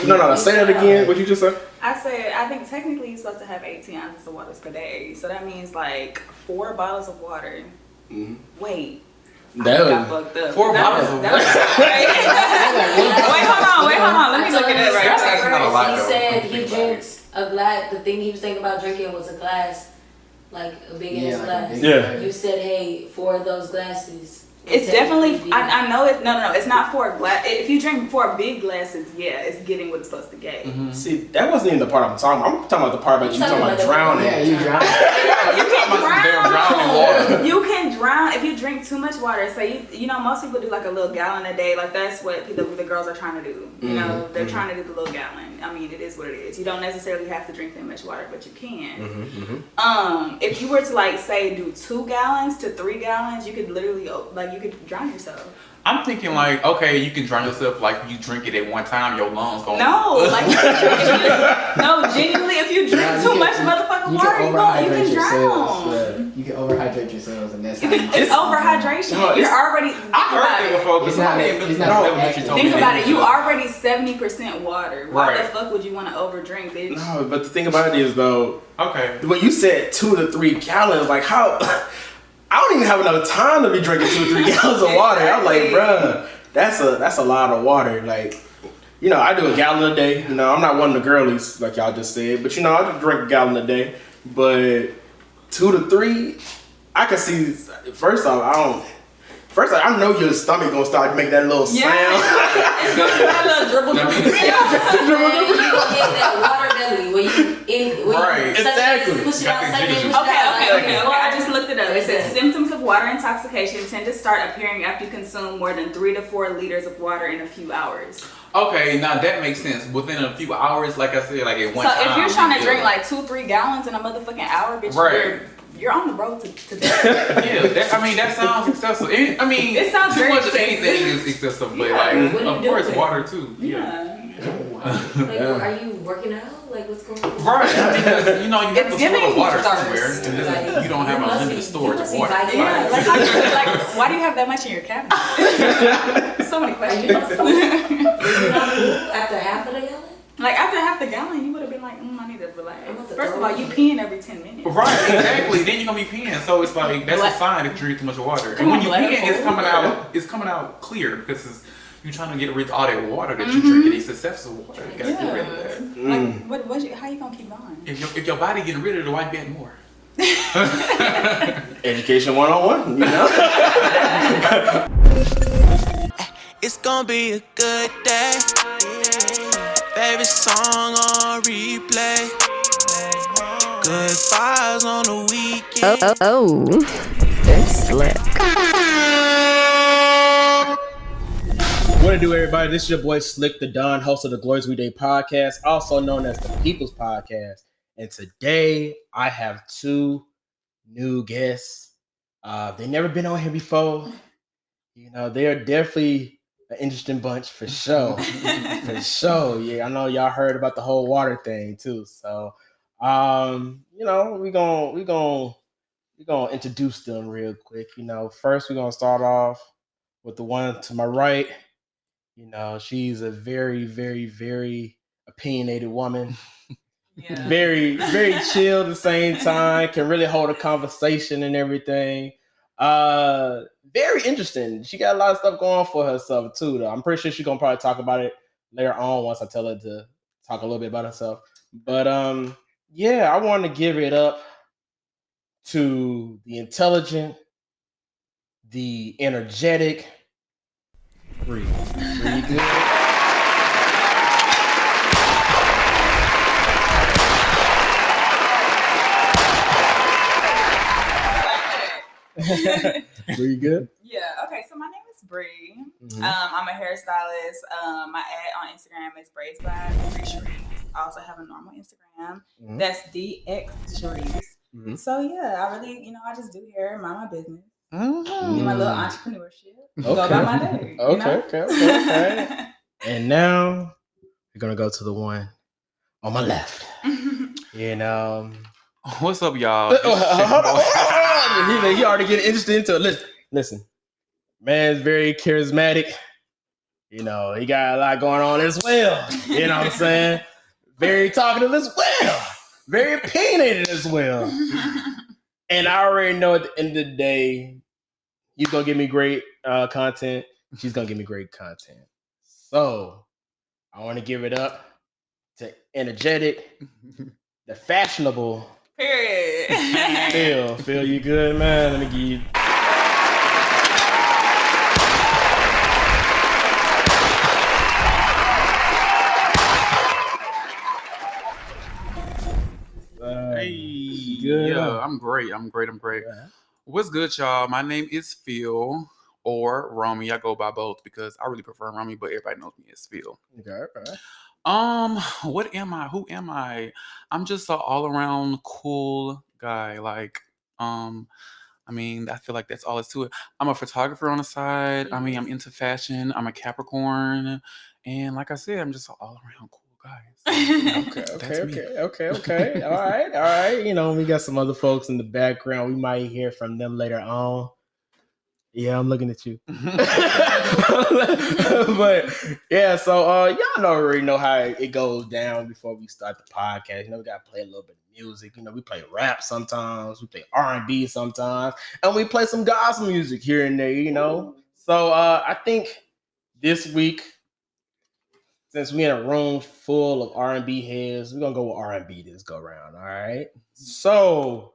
No. Say that again. What you just said? I said, I think technically you're supposed to have 18 ounces of water per day. So that means like 4 bottles of water. Mm-hmm. Wait. That was fucked up. 4 bottles of water. Wait, hold on. Let me look at it right That's actually not a lot, He though. said he drinks a glass. The thing he was thinking about drinking was a glass, like a big ass glass. Yeah. You said, hey, 4 of those glasses. It's definitely, I know it, no, it's not 4 glass. If you drink 4 big glasses, yeah, it's getting what it's supposed to get. Mm-hmm. See, that wasn't even the part I'm talking about. I'm talking about the part about you talking about drowning. Yeah, you drowning. You can drowning water. You can drown if you drink too much water. So you know, most people do like a little gallon a day. Like that's what the girls are trying to do. You know, they're trying to do the little gallon. I mean, it is what it is. You don't necessarily have to drink that much water, but you can. If you were to like say do 2 gallons to 3 gallons, you could literally like you could drown yourself. I'm thinking like, okay, you can drown yourself like you drink it at one time, your lungs going. No, like genuinely, if you drink too much motherfucking water, you can drown. Yeah. You can overhydrate yourselves, and that's It's overhydration. You're already. I heard it before, but Think about it. You already 70% water. Why Right. the fuck would you want to overdrink, bitch? No, but the thing about it is though, Okay. when you said 2 to 3 gallons, like how I don't even have enough time to be drinking 2 or 3 gallons of water. I'm like, bruh, that's a lot of water. Like, you know, I do a gallon a day. You know, I'm not one of the girlies like y'all just said, but you know, I just drink a gallon a day. But 2 to 3, I can see. First off, I know your stomach gonna start making that little sound. It's gonna be that little dribble. You gonna get that water belly when you Right. Exactly. push it out, suck it, push it Okay. out. I just looked it up. It says symptoms of water intoxication tend to start appearing after you consume more than 3 to 4 liters of water in a few hours. Okay, now that makes sense. Within a few hours, like I said, like at one time. So if you're trying to drink like 2-3 gallons in a motherfucking hour, bitch, you're on the road to death. Yeah, that sounds excessive. It sounds too very much of excessive. anything is excessive, but Yeah. like, What do you of do course, with it? water too. Yeah. Like, are you working out? Like, what's going on? Right, because you know you have It's to giving store the water thirst. somewhere, and then you don't have unlimited storage of water. Yeah, like, why do you have that much in your cabinet? So many questions. After half of the gallon? Like after half the gallon, you would have been like, I need to relax. First of all, you peeing every 10 minutes. Right, exactly. Then you're gonna be peeing, so it's like that's a sign that you drink too much water. And when you peeing, it's coming out clear because you're trying to get rid of all that water that you're drinking. It's excessive water. You gotta get rid of that. Like, how you gonna keep going? If your body getting rid of it, why you add more? Education 101, you know. It's gonna be a good day. Favorite song on replay. Good vibes on the weekend. That's Slxck. What to do, everybody? This is your boy Slxck the Don, host of the Glorious Weekday podcast, also known as the People's Podcast. And today I have 2 new guests. They've never been on here before. You know, they are definitely an interesting bunch for sure. For sure. Yeah, I know y'all heard about the whole water thing too. So, you know, we gonna introduce them real quick. You know, first we're gonna start off with the one to my right. You know, she's a very, very, very opinionated woman. Yeah. Very, very chill at the same time. Can really hold a conversation and everything. Very interesting. She got a lot of stuff going for herself too, though. I'm pretty sure she's gonna probably talk about it later on once I tell her to talk a little bit about herself. But yeah, I want to give it up to the intelligent, the energetic Bri. Bri, good. Bri, good? Yeah. Okay. So my name is Bri. I'm a hairstylist. My ad on Instagram is braidsbybricherise. I also have a normal Instagram. That's DXJarise. So yeah, I really, I just do hair, mind my business. Do my little entrepreneurship. Go about my day. Okay. And now we're gonna go to the one on my left. What's up, y'all? Hold on. He already getting interested into it. Listen. Man's very charismatic. You know, he got a lot going on as well. You know what I'm saying? Very talkative as well. Very opinionated as well. And I already know at the end of the day, he's going to give me great content. She's going to give me great content. So I want to give it up to energetic, the fashionable. Period. Phil, you good, man? Let me give you. Hey, good. Yeah, I'm great. What's good, y'all? My name is Phil or Romy. I go by both because I really prefer Romy, but everybody knows me as Phil. Okay. What am I? Who am I? I'm just an all-around cool guy. I mean, I feel like that's all it's to it. I'm a photographer on the side. I mean, I'm into fashion. I'm a Capricorn, and like I said, I'm just an all-around cool guy. Okay. All right. You know, we got some other folks in the background. We might hear from them later on. Yeah, I'm looking at you. But yeah, so y'all already know how it goes down before we start the podcast. You know, we gotta play a little bit of music. You know, we play rap sometimes, we play R&B sometimes, and we play some gospel music here and there, you know. So I think this week, since we're in a room full of R&B heads, we're gonna go with R&B this go round. All right. So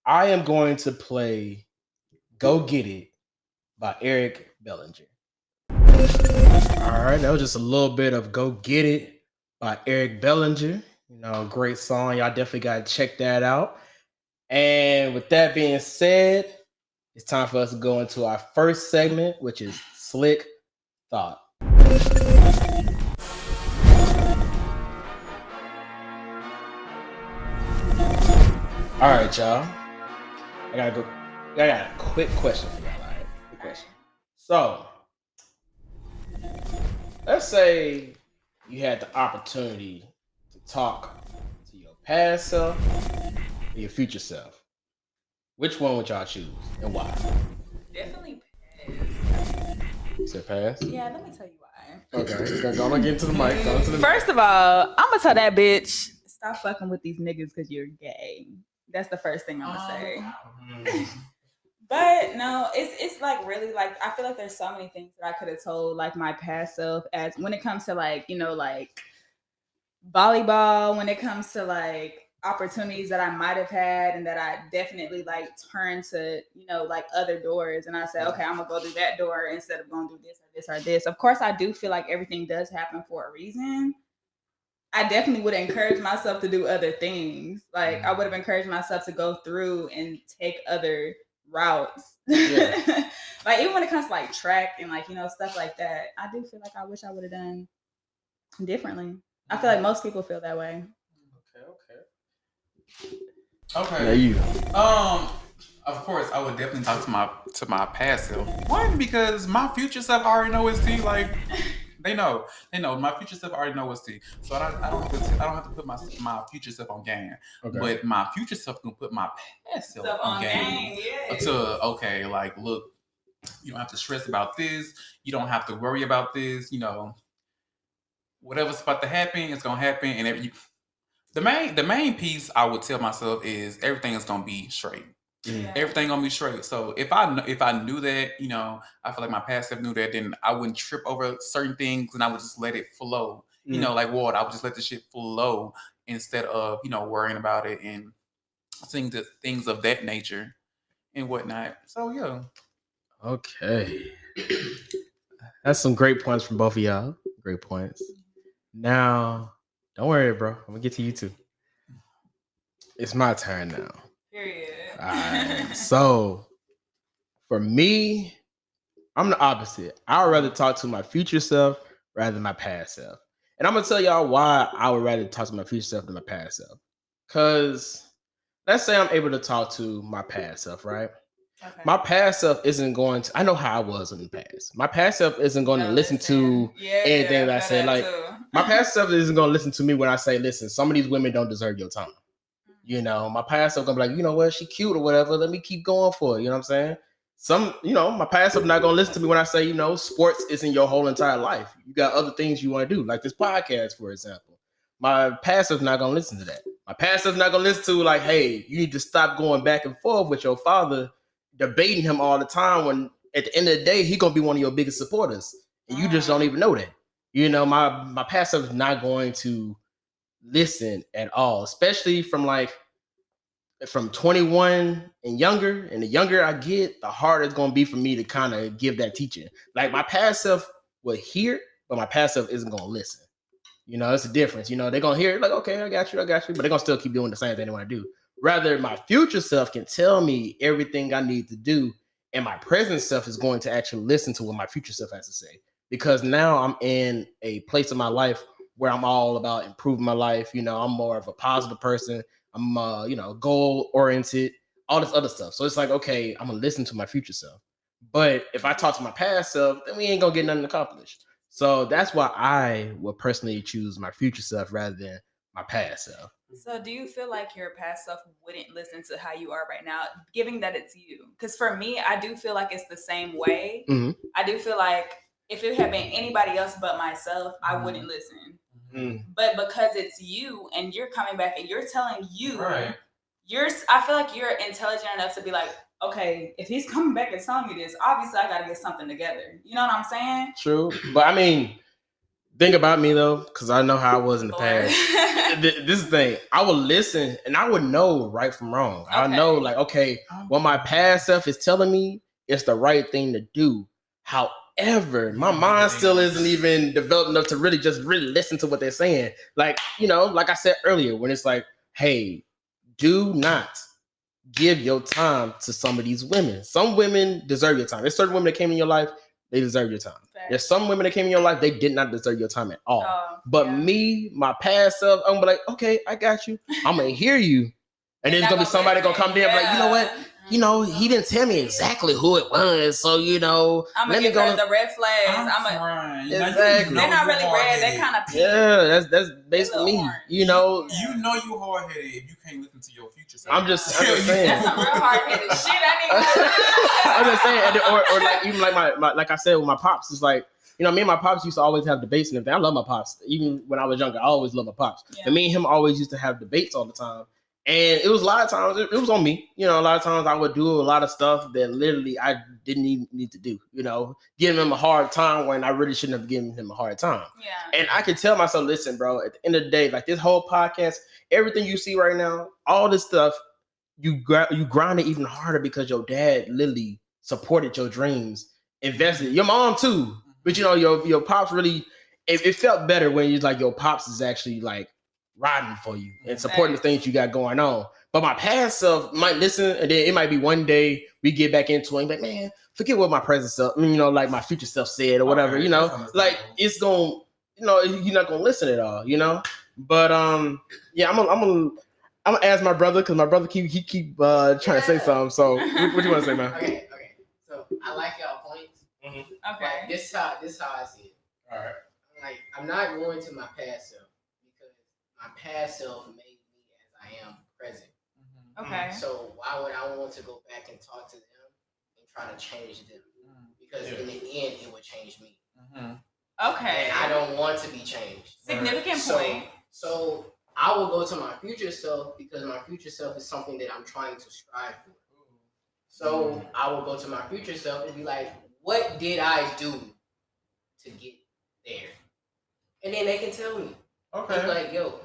I am going to play Go Get It by Eric Bellinger. All right, that was just a little bit of Go Get It by Eric Bellinger. You know, great song. Y'all definitely got to check that out. And with that being said, it's time for us to go into our first segment, which is Slxck Thought. All right, y'all. I got a quick question for y'all. All right, quick question. So, let's say you had the opportunity to talk to your past self and your future self. Which one would y'all choose and why? Definitely pass. You said pass? Yeah, let me tell you why. Okay, go on, get into the mic. First of all, I'm gonna tell that bitch, stop fucking with these niggas because you're gay. That's the first thing I'm gonna say. But no, it's like really like I feel like there's so many things that I could have told like my past self as when it comes to like, you know, like volleyball, when it comes to like opportunities that I might have had and that I definitely like turned to, you know, like other doors. And I said, okay, I'm gonna go through that door instead of going through this or this or this. Of course, I do feel like everything does happen for a reason. I definitely would encourage myself to do other things. Like I would have encouraged myself to go through and take other routes. Yeah. Like even when it comes to like track and like, you know, stuff like that, I do feel like I wish I would have done differently. I feel like most people feel that way. Okay. Now you. Of course, I would definitely talk to my past self. One, because my future self already know what's tea. Like they know my future self already know what's tea. So I don't have to put my future self on game. Okay. But my future self can put my past self on game. Yeah. To like look, you don't have to stress about this. You don't have to worry about this. You know, whatever's about to happen, it's gonna happen. And the main piece I would tell myself is everything is gonna be straight. Yeah. Everything gonna be straight. So if I knew that, you know, I feel like my past self knew that, then I wouldn't trip over certain things and I would just let it flow. You know, like water. I would just let the shit flow instead of, you know, worrying about it and things of that nature and whatnot. So yeah. Okay. That's some great points from both of y'all. Great points. Now, don't worry, bro. I'm gonna get to you too. It's my turn now. Period. All right. So, for me, I'm the opposite. I would rather talk to my future self rather than my past self. And I'm gonna tell y'all why I would rather talk to my future self than my past self. Because let's say I'm able to talk to my past self, right? Okay. My past self isn't going to, I know how I was in the past. My past self isn't going to listen to anything that I say. Like, my past self isn't going to listen to me when I say, listen, some of these women don't deserve your time. You know, my past self going to be like, you know what, she cute or whatever. Let me keep going for it. You know what I'm saying? my past self not gonna listen to me when I say, sports isn't your whole entire life. You got other things you want to do, like this podcast, for example. My past self not gonna listen to that. My past self not gonna listen to like, hey, you need to stop going back and forth with your father, debating him all the time when at the end of the day, he gonna be one of your biggest supporters. And you just don't even know that. My past self is not going to listen at all, especially from 21 and younger. And the younger I get, the harder it's going to be for me to kind of give that teaching. Like my past self will hear, but my past self isn't going to listen. It's a difference. They're going to hear it like, okay, I got you. But they're going to still keep doing the same thing they want to do. Rather, my future self can tell me everything I need to do. And my present self is going to actually listen to what my future self has to say. Because now I'm in a place of my life where I'm all about improving my life. I'm more of a positive person. I'm, goal oriented, all this other stuff. So it's like, okay, I'm going to listen to my future self. But if I talk to my past self, then we ain't going to get nothing accomplished. So that's why I would personally choose my future self rather than my past self. So do you feel like your past self wouldn't listen to how you are right now, given that it's you? Because for me, I do feel like it's the same way. Mm-hmm. I do feel like if it had been anybody else but myself, I wouldn't listen. Mm-hmm. But because it's you and you're coming back and you're telling you, right. I feel like you're intelligent enough to be like, okay, if he's coming back and telling me this, obviously I got to get something together. You know what I'm saying? True. But I mean, think about me though, because I know how I was in the past. This is the thing. I would listen and I would know right from wrong. Okay. I know like, okay, what my past self is telling me is the right thing to do. However, my mind still isn't even developed enough to really listen to what they're saying. Like, like I said earlier, when it's like, hey, do not give your time to some of these women. Some women deserve your time. There's certain women that came in your life, they deserve your time. Fair. There's some women that came in your life, they did not deserve your time at all. But me, my past self, I'm gonna be like, okay, I got you. I'm gonna hear you. And there's gonna be somebody gonna come there and be like, you know what? He didn't tell me exactly who it was. So, I'm gonna give her the red flags. Exactly. They're not really red. They're kind of pink. Yeah, that's basically me. You know you hard-headed if you can't listen to your future self. I'm just saying. That's some real hard-headed shit. I'm just saying. Or like, even like my like I said with my pops, it's like, me and my pops used to always have debates and everything. I love my pops. Even when I was younger, I always loved my pops. Yeah. And me and him always used to have debates all the time. And it was a lot of times, it was on me. A lot of times I would do a lot of stuff that literally I didn't even need to do, giving him a hard time when I really shouldn't have given him a hard time. Yeah. And I could tell myself, listen, bro, at the end of the day, like this whole podcast, everything you see right now, all this stuff, you grind it even harder because your dad literally supported your dreams, invested, your mom too. But your pops really, it felt better when you like your pops is actually like riding for you and supporting the things you got going on. But my past self might listen, and then it might be one day we get back into it and be like, man, forget what my present self, like my future self said or whatever, like it's going, you're not going to listen at all, But yeah, I'm gonna ask my brother because my brother keep trying to say something. So what do you want to say, man? Okay. So I like y'all points. Mm-hmm. Okay. Like, this how I see it. All right. Like I'm not going to my past self. My past self made me as I am present. Mm-hmm. Okay. So why would I want to go back and talk to them and try to change them? Because in the end, it would change me. Mm-hmm. Okay. And I don't want to be changed. Significant point. So I will go to my future self because my future self is something that I'm trying to strive for. So I will go to my future self and be like, what did I do to get there? And then they can tell me. Okay. Be like, yo,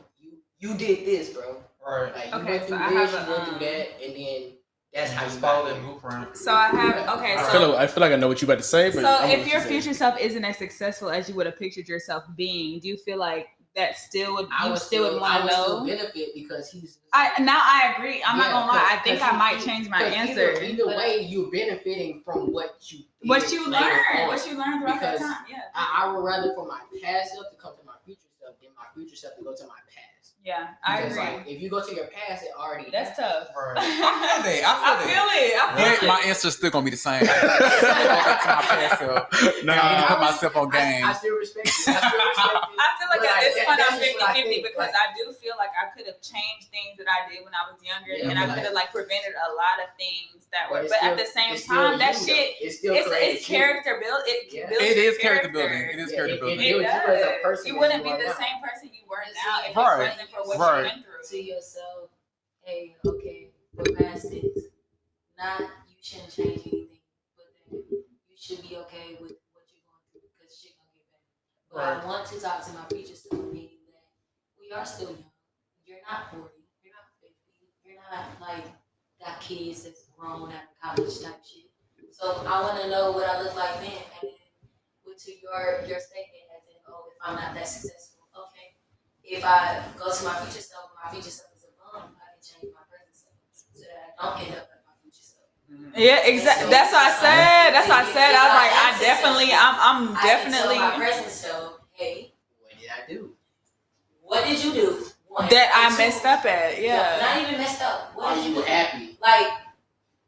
you did this, bro. Right. Like, you went through this, you went through that, and then that's how you follow that blueprint. So I have, okay, I feel like I know what you're about to say. But so if your future self isn't as successful as you would have pictured yourself being, do you feel like that still would, you still would want to know? Still benefit because he's... Now I agree. I'm not going to lie. I think I might change my answer. Either way, you're benefiting from what you did. What you learned throughout that time. Yeah. I would rather for my past self to come to my future self than my future self to go to my past. Yeah, I agree. Like, if you go to your past, it already... That's tough. Right. I feel it. My answer's still going to be the same. I need to put myself on game. I still respect you. I feel like at this point I'm that's what I 50-50 think, because like- I do feel like I could have changed things that I did when I was younger, Yeah, and I but could have like prevented a lot of things that were. But it's But still- at the same it's still time, that you, shit, though. It's still it's created you. character build. It Yeah. builds It your is character building. It is character building. It builds you as a person. You that wouldn't you be are the now. same person you were Right. now if it Right. wasn't for what Right. you went through. To yourself, hey, okay, we're past this. Not you shouldn't change anything, but then you should be okay with what you're going through because shit gonna get better. But I want to talk to my future self, meaning that we are still young. You're not 40, you're not 50, you're not like got kids that's grown out of college type shit. So I want to know what I look like then, and then to your statement as in, oh, if I'm not that successful, okay. If I go to my future self is a bum, I can change my present self so that I don't end up like my future self. Yeah, exactly. That's what I said. That's what I said. I was like, I'm definitely. I can tell my present self, hey, What did I do? what did you do? One, that I two, messed up at. Yeah. not even messed up. What Are did you you do? happy?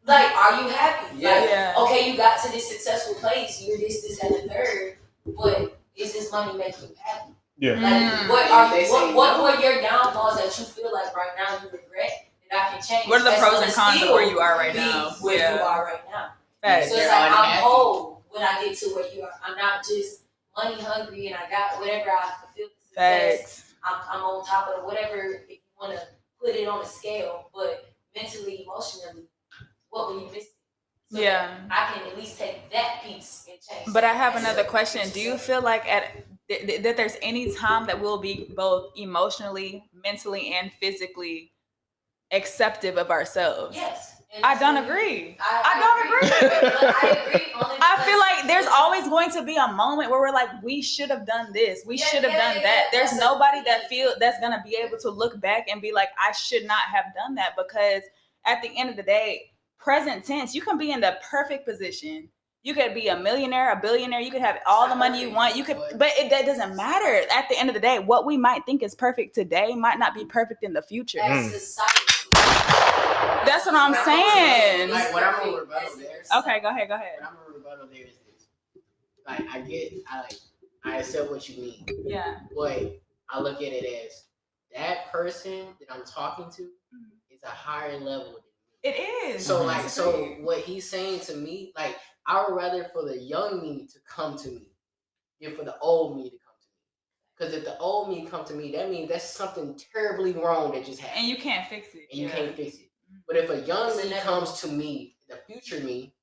Like, are you happy? Yeah. Like, Yeah. okay, you got to this successful place, you're this, and the third, but is this money making you happy? Yeah. Like, what were your downfalls that you feel like right now you regret that I can change? What are the that's pros gonna and cons of still where you are right be now? Where Yeah. you are right now. Facts. So it's You're like I'm unhappy. whole when I get to where you are. I'm not just money hungry and I got whatever I fulfill the success. Facts. I'm on top of whatever if you want to put it on a scale, but mentally, emotionally, what were you missing? So Yeah. I can at least take that piece and change. But I have another question. Do you feel like that there's any time that we'll be both emotionally, mentally, and physically acceptive of ourselves? Yes. And I don't so agree. I don't agree. But I agree only I feel because- like there's always going to be a moment where we're like, we should have done this. We Yeah, should have yeah, done yeah, that. yeah. There's nobody that's gonna be able to look back and be like, I should not have done that, because at the end of the day, present tense, you can be in the perfect position. You could be a millionaire, a billionaire. You could have all the money you want. You could, but that doesn't matter. At the end of the day, what we might think is perfect today might not be perfect in the future. As society. That's what I'm saying. Like, what I'm gonna rebuttal there. Okay, go ahead. What I'm gonna rebuttal there is this. Like, I accept what you mean, Yeah. but I look at it as that person that I'm talking to is a higher level. It is. So what he's saying to me, like, I would rather for the young me to come to me than for the old me to come to me. Because if the old me come to me, that means that's something terribly wrong that just happened. And you can't fix it. And you Yeah. can't fix it. But if a young It's me inevitable. comes to me, the future me,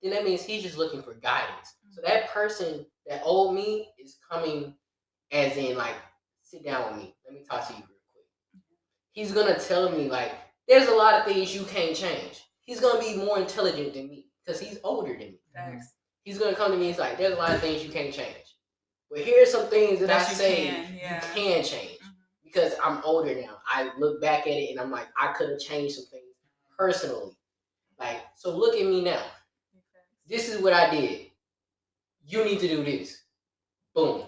then that means he's just looking for guidance. So that person, that old me, is coming as in, like, sit down with me. Let me talk to you real quick. He's going to tell me, like, there's a lot of things you can't change. He's going to be more intelligent than me because he's older than me. Thanks. He's going to come to me, he's like, there's a lot of things you can't change. But here's some things that That I you say can, yeah. you can change. Because I'm older now. I look back at it and I'm like, I could have changed some things personally. Like, so look at me now. This is what I did. You need to do this. Boom.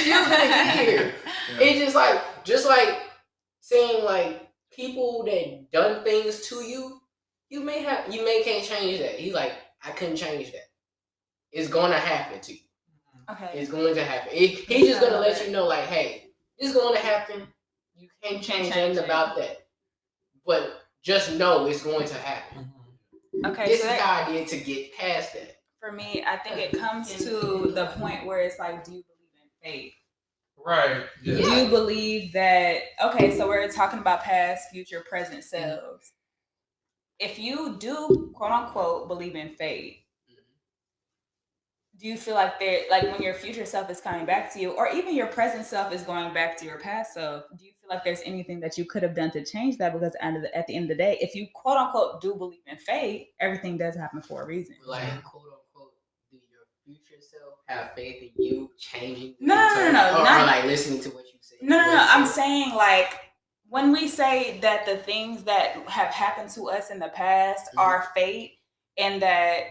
You're gonna get here. It's just like saying, like, people that done things to you, you may can't change that. He's like, I couldn't change that. It's gonna happen to you. Okay. It's going to happen. He's just gonna let you know, like, hey, this is going to happen. You can't change anything about that. But just know it's going to happen. Okay. This So is that, how I did to get past that. for me, I think it comes to the point where it's like, do you believe in fate? Right. Do you believe that, okay, so we're talking about past, future, present selves. If you do, quote unquote, believe in fate, do you feel like when your future self is coming back to you, or even your present self is going back to your past self, do you feel like there's anything that you could have done to change that? Because at the end of the day, if you, quote unquote, do believe in fate, everything does happen for a reason. Like, quote unquote, do your future self have faith in you changing? No, or not- like listening to what you say. No. I'm saying, like, when we say that the things that have happened to us in the past are fate, and that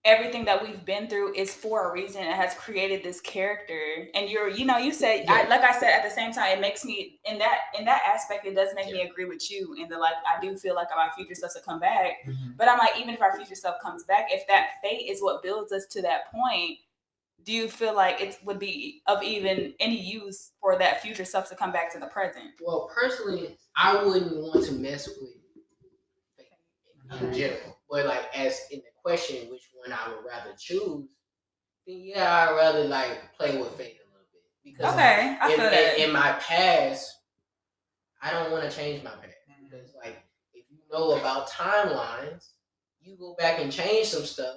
everything that we've been through is for a reason, it has created this character, and you said, like I said, at the same time, it makes me, in that aspect, it does make me agree with you, and like, I do feel like our future self to come back, but I'm like, even if our future self comes back, if that fate is what builds us to that point, do you feel like it would be of even any use for that future self to come back to the present? Well, personally, I wouldn't want to mess with fate in general. But like, as in the question, which one I would rather choose, then yeah, I'd rather like play with fate a little bit because Okay, I feel that. In my past, I don't want to change my past because like if you know about timelines, you go back and change some stuff.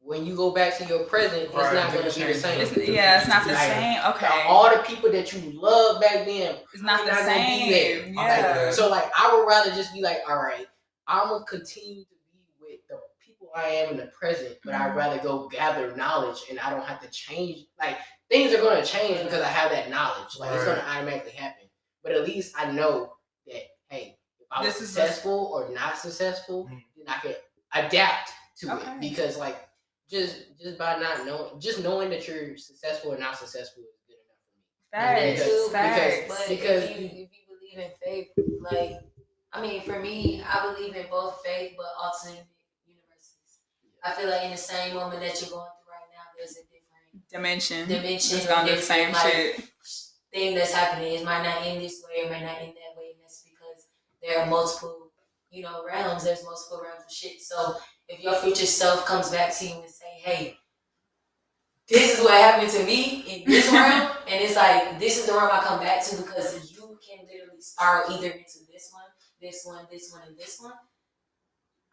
When you go back to your present, it's not going to be the same. It's not the same. Okay. All the people that you loved back then, it's not the same. Gonna be there. Yeah. Like, so like, I would rather just be like, all right, I'm gonna continue to be with the people I am in the present, but I'd rather go gather knowledge, and I don't have to change. Like things are going to change because I have that knowledge. Like it's going to automatically happen. But at least I know that hey, if I was successful or not successful, then I can adapt to it because like. Just by not knowing, just knowing that you're successful or not successful is good enough for me. Because if you believe in faith, like I mean, for me, I believe in both faith but alternate universes. I feel like in the same moment that you're going through right now, there's a different dimension. It's gonna do the same shit. Thing that's happening. It might not end this way, it might not end that way, and that's because there are multiple, realms. There's multiple realms of shit. So if your future self comes back to you and say, hey, this is what happened to me in this realm, and it's like, this is the realm I come back to because you can literally start either into this one, and this one.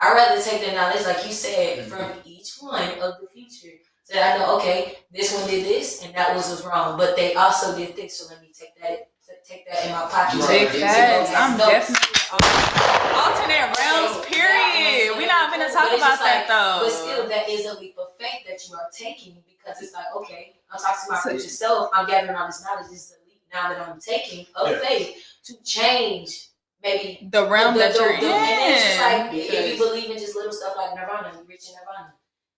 I'd rather take the knowledge, like you said, from each one of the future. So I know, okay, this one did this, and that was wrong, but they also did this, so let me take that in my pocket. Big facts. I'm definitely alternate realms, period. We're not going to talk about that, though. But still, that is a leap of faith that you are taking because it's like, okay, I'm talking to my future self. I'm gathering all this knowledge. This is a leap now that I'm taking of faith to change maybe the realm that you're in. And it's just like, if you believe in just little stuff like nirvana, you reach nirvana.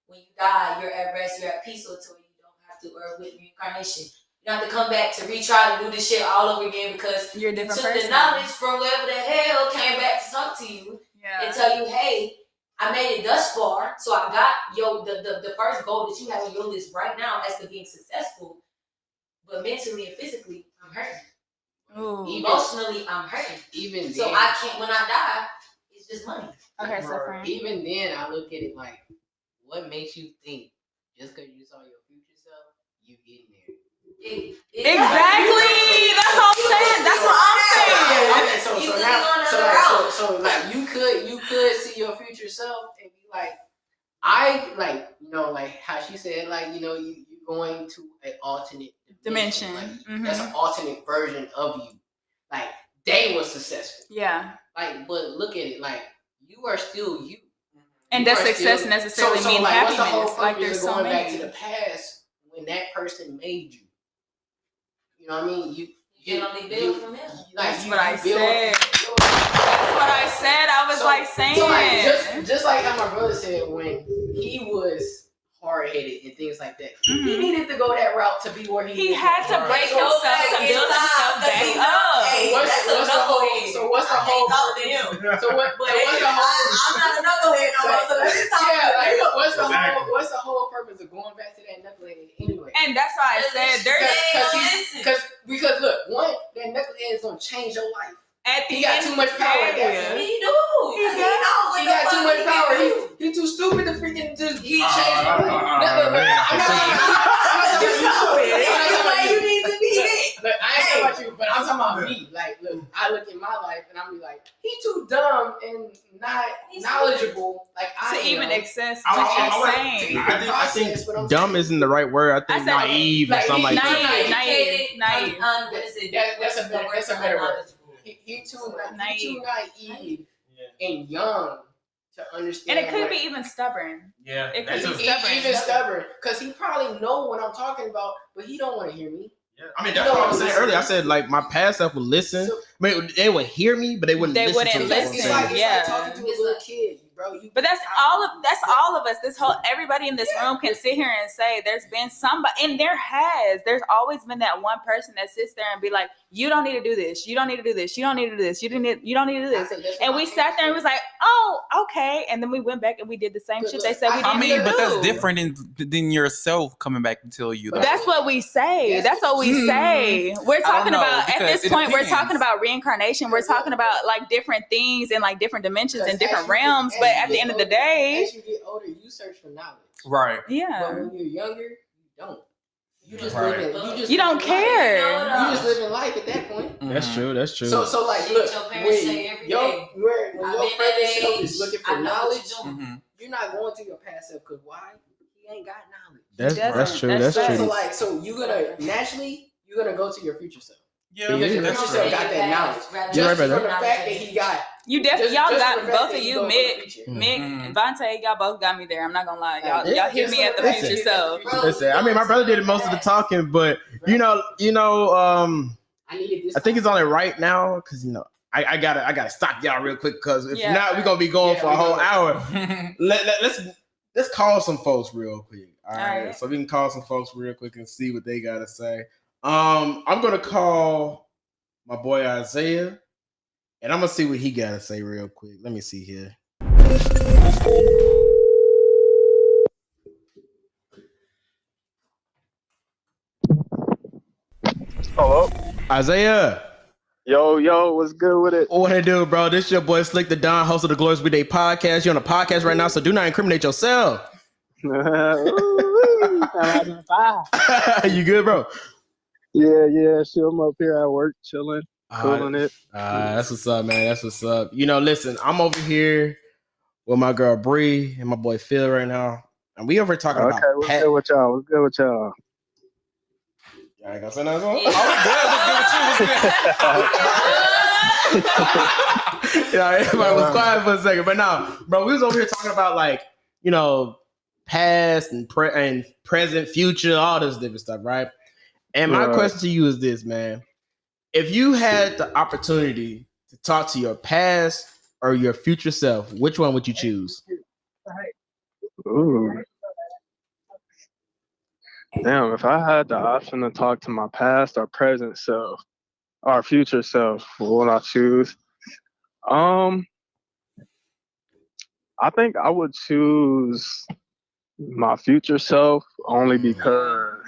When you die, you're at rest, you're at peace until you don't have to, or with reincarnation. You have to come back to retry to do this shit all over again because you're a different person. The knowledge from wherever the hell came back to talk to you and tell you, hey, I made it thus far, so I got the first goal that you have on your list right now as to being successful, but mentally and physically, I'm hurting. Ooh. Emotionally, I'm hurting. Even so then, I can't. When I die, it's just money. Okay, so even then, I look at it like, what makes you think just because you saw your future self, you getting there? Exactly. That's what I'm saying. That's what I'm saying. So like you could see your future self and be like, like how she said, like you're going to an alternate dimension. Like, that's an alternate version of you. Like they were successful. Yeah. Like, but look at it, like you are still you. And does success necessarily mean happiness? What's the whole like there's so going many. back to the past when that person made you? You know what I mean? You can only build from them. That's what I said. That's what I said. I was saying. So like, just like how my brother said when he was hard-headed and things like that, he needed to go that route to be where he had to break himself to build himself back up. What's the whole? I'm not a knucklehead no more. So let's talk. Yeah, what's the whole purpose of going back to that knucklehead anyway? And that's why I said because look, one, that knucklehead is gonna change your life. He got too much power. He got too much power. He's too stupid to freaking just he changed my life. You need to be it. Look, I ain't talking about you, but I'm talking about me. Like, look, I look at my life and I'm like, he too dumb and not knowledgeable. Like to even access what you're saying. I think dumb isn't the right word. I think naive or something like that. Naive. That's a better word. He too naive and young to understand. And it could be even stubborn. Yeah, it could be stubborn. Even stubborn, because he probably know what I'm talking about, but he don't want to hear me. Yeah. I mean, that's what I was saying earlier. I said like my past self would listen. I mean, they would hear me, but they wouldn't listen. It's like talking to a little kid. You bro. But that's all of us. Everybody in this room can sit here and say there's been somebody, and there's always been that one person that sits there and be like, you don't need to do this. You don't need to do this. You don't need to do this. You don't need to do this. And we sat there and was like, oh, okay. And then we went back and we did the same shit they said we didn't do. But that's different than yourself coming back and tell you that. That's what we say. That's what we say. We're talking about, at this point, we're talking about reincarnation. We're talking about like different things and like different dimensions and different realms. But at the end of the day, as you get older, you search for knowledge. Right. Yeah. But when you're younger, you don't. You just Right. live. You don't care. You just live in life at that point. That's true. That's true. So like, look, Your parents say every day, when your present self is looking for I know what knowledge, you're doing. you're not going to your past self because why? He ain't got knowledge. That's true. That's true. So you're gonna naturally go to your future self. Yeah, Because your that's future true. self got that knowledge. You're right, Just brother. for the fact that he got. You definitely, y'all just got for the fact both that of he you, go for the Mick, future. and Vontae, y'all both got me there. I'm not gonna lie, y'all Yeah, hit me at the listen, future self. Listen, I mean, my brother did most of the talking, but I needed this. I think it's only right now because I gotta stop y'all real quick because if Yeah. not, we're gonna be going for a whole hour. Let's Let's call some folks real quick. All right, right. so we can call some folks real quick and see what they gotta say. I'm gonna call my boy Isaiah, and I'm gonna see what he gotta say real quick. Let me see here. Hello. Isaiah. Yo, what's good with it? What it do, bro? This your boy Slxck the Don, host of the Glorious Weekday podcast. You're on a podcast right now, so do not incriminate yourself. You good, bro? Yeah. Shit, I'm up here at work, chilling, cooling it. That's what's up, man. That's what's up. Listen, I'm over here with my girl Bri and my boy Phil right now, and we over here talking about. Okay, what's good with y'all? What's good with y'all? Y'all ain't gonna say nothing. Yeah, everybody was quiet for a second, but no, bro, we was over here talking about past and present, future, all this different stuff, right? And my question to you is this, man: if you had the opportunity to talk to your past or your future self, which one would you choose? Ooh. Damn, if I had the option to talk to my past or present self or future self, what would I choose? I think I would choose my future self only because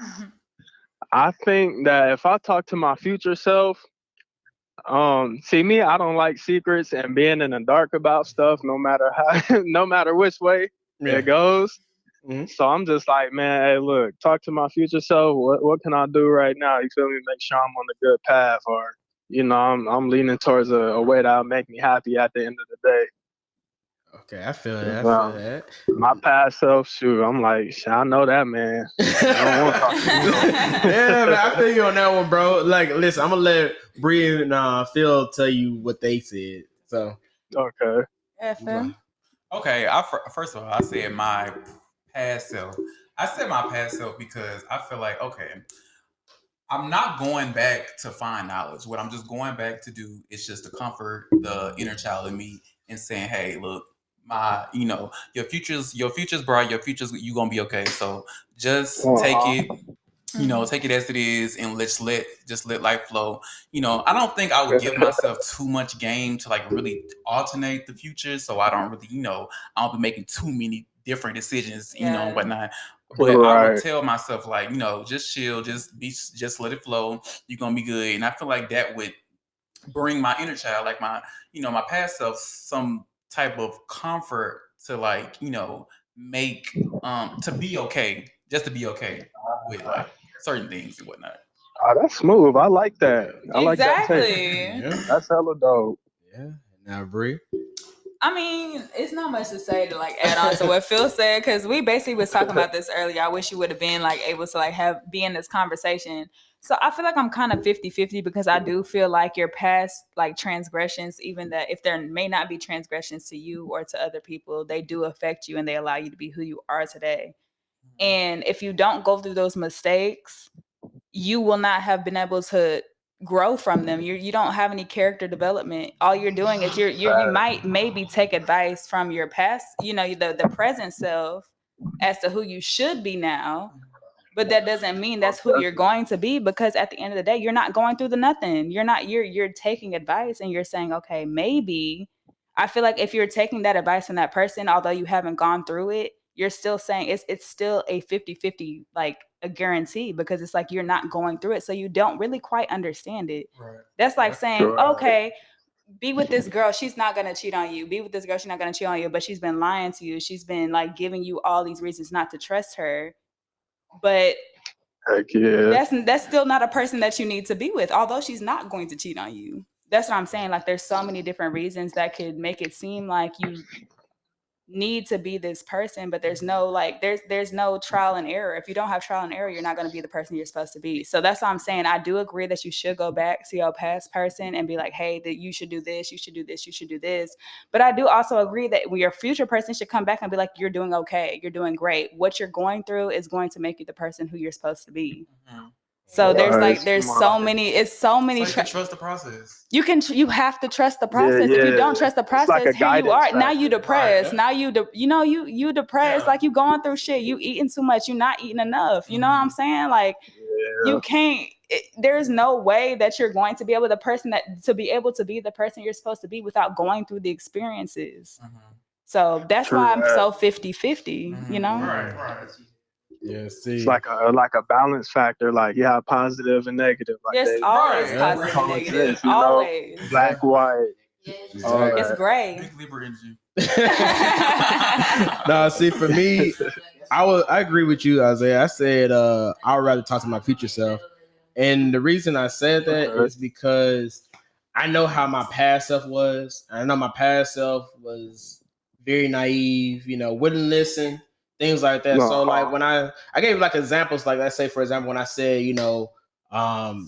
I think that if I talk to my future self, see me, I don't like secrets and being in the dark about stuff, no matter which way it goes. Mm-hmm. So I'm just like, man, hey, look, talk to my future self. What can I do right now? You feel me? Make sure I'm on the good path, or I'm leaning towards a way that'll make me happy at the end of the day. Okay, I feel that. My past self, shoot, I'm like, I know that, man. I don't want to talk to you. Yeah, man, I feel you on that one, bro. Like, listen, I'm gonna let Bri and Phil tell you what they said. So, okay. Yeah, Phil. Okay, first of all, I said my past self. I said my past self because I feel like, okay, I'm not going back to find knowledge. What I'm just going back to do is just to comfort the inner child in me and saying, hey, look, your future's bright, your future's, you gonna be okay. So just take it, take it as it is and just let life flow. I don't think I would give myself too much game to like really alternate the future. So I don't really, I don't be making too many different decisions, and whatnot. But I would tell myself like, just chill, just let it flow. You're gonna be good. And I feel like that would bring my inner child, like my past self, some type of comfort to like, make to be okay, just to be okay with like certain things and whatnot. Oh, that's smooth. I like that. I like that. Exactly. That's hella dope. Yeah. Now, Bri. I mean, it's not much to say to like add on to what Phil said, because we basically was talking about this earlier. I wish you would have been like able to like be in this conversation. So I feel like I'm kind of 50-50 because I do feel like your past like transgressions, even that if there may not be transgressions to you or to other people, they do affect you and they allow you to be who you are today. And if you don't go through those mistakes, you will not have been able to grow from them. You don't have any character development. All you're doing is you might maybe take advice from your past, the present self as to who you should be now. But that doesn't mean that's who you're going to be, because at the end of the day, you're not going through the nothing. You're taking advice and you're saying, okay, maybe. I feel like if you're taking that advice from that person, although you haven't gone through it, you're still saying it's still a 50-50, like a guarantee, because it's like you're not going through it. So you don't really quite understand it. Right. That's like saying, okay, be with this girl, she's not going to cheat on you. Be with this girl, she's not going to cheat on you, but she's been lying to you. She's been like giving you all these reasons not to trust her. But that's still not a person that you need to be with, although she's not going to cheat on you. That's what I'm saying. Like, there's so many different reasons that could make it seem like you need to be this person, but there's no there's no trial and error. If you don't have trial and error, you're not going to be the person you're supposed to be. So that's what I'm saying. I do agree that you should go back to your past person and be like, hey, that you should do this, you should do this, you should do this. But I do also agree that your future person should come back and be like, you're doing okay, you're doing great. What you're going through is going to make you the person who you're supposed to be. Mm-hmm. So there's so many trust the process. You have to trust the process. If you don't trust the process, here you are. Now you depressed. Now you depressed. Like, you going through shit. You eating too much. You not eating enough. You know what I'm saying? Like, you can't. There's no way that you're going to be able to be the person you're supposed to be without going through the experiences. Mm-hmm. So that's why I'm so 50-50. Mm-hmm. You know. Right. Yeah, see, it's like a balance factor. Like, you have positive and negative. Like, there's always positive and negative. Always black, white. It's gray. Big Libra energy. No, see, for me, I agree with you, Isaiah. I said I would rather talk to my future self, and the reason I said that is because I know how my past self was. I know my past self was very naive. Wouldn't listen. Things like that. So like when I gave like examples, like let's say for example, when I said,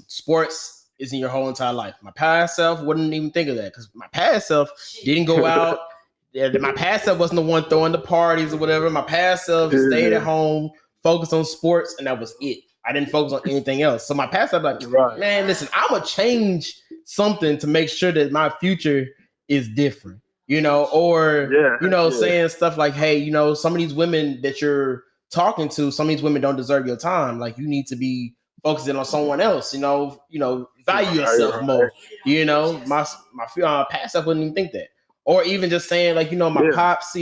sports isn't your whole entire life. My past self wouldn't even think of that, because my past self didn't go out. My past self wasn't the one throwing the parties or whatever. My past self stayed at home, focused on sports, and that was it. I didn't focus on anything else. So my past self man, listen, I'm gonna change something to make sure that my future is different. Saying stuff like, hey, some of these women that you're talking to, some of these women don't deserve your time. Like, you need to be focusing on someone else, value yourself more. My past self wouldn't even think that. Or even just saying like, my pops,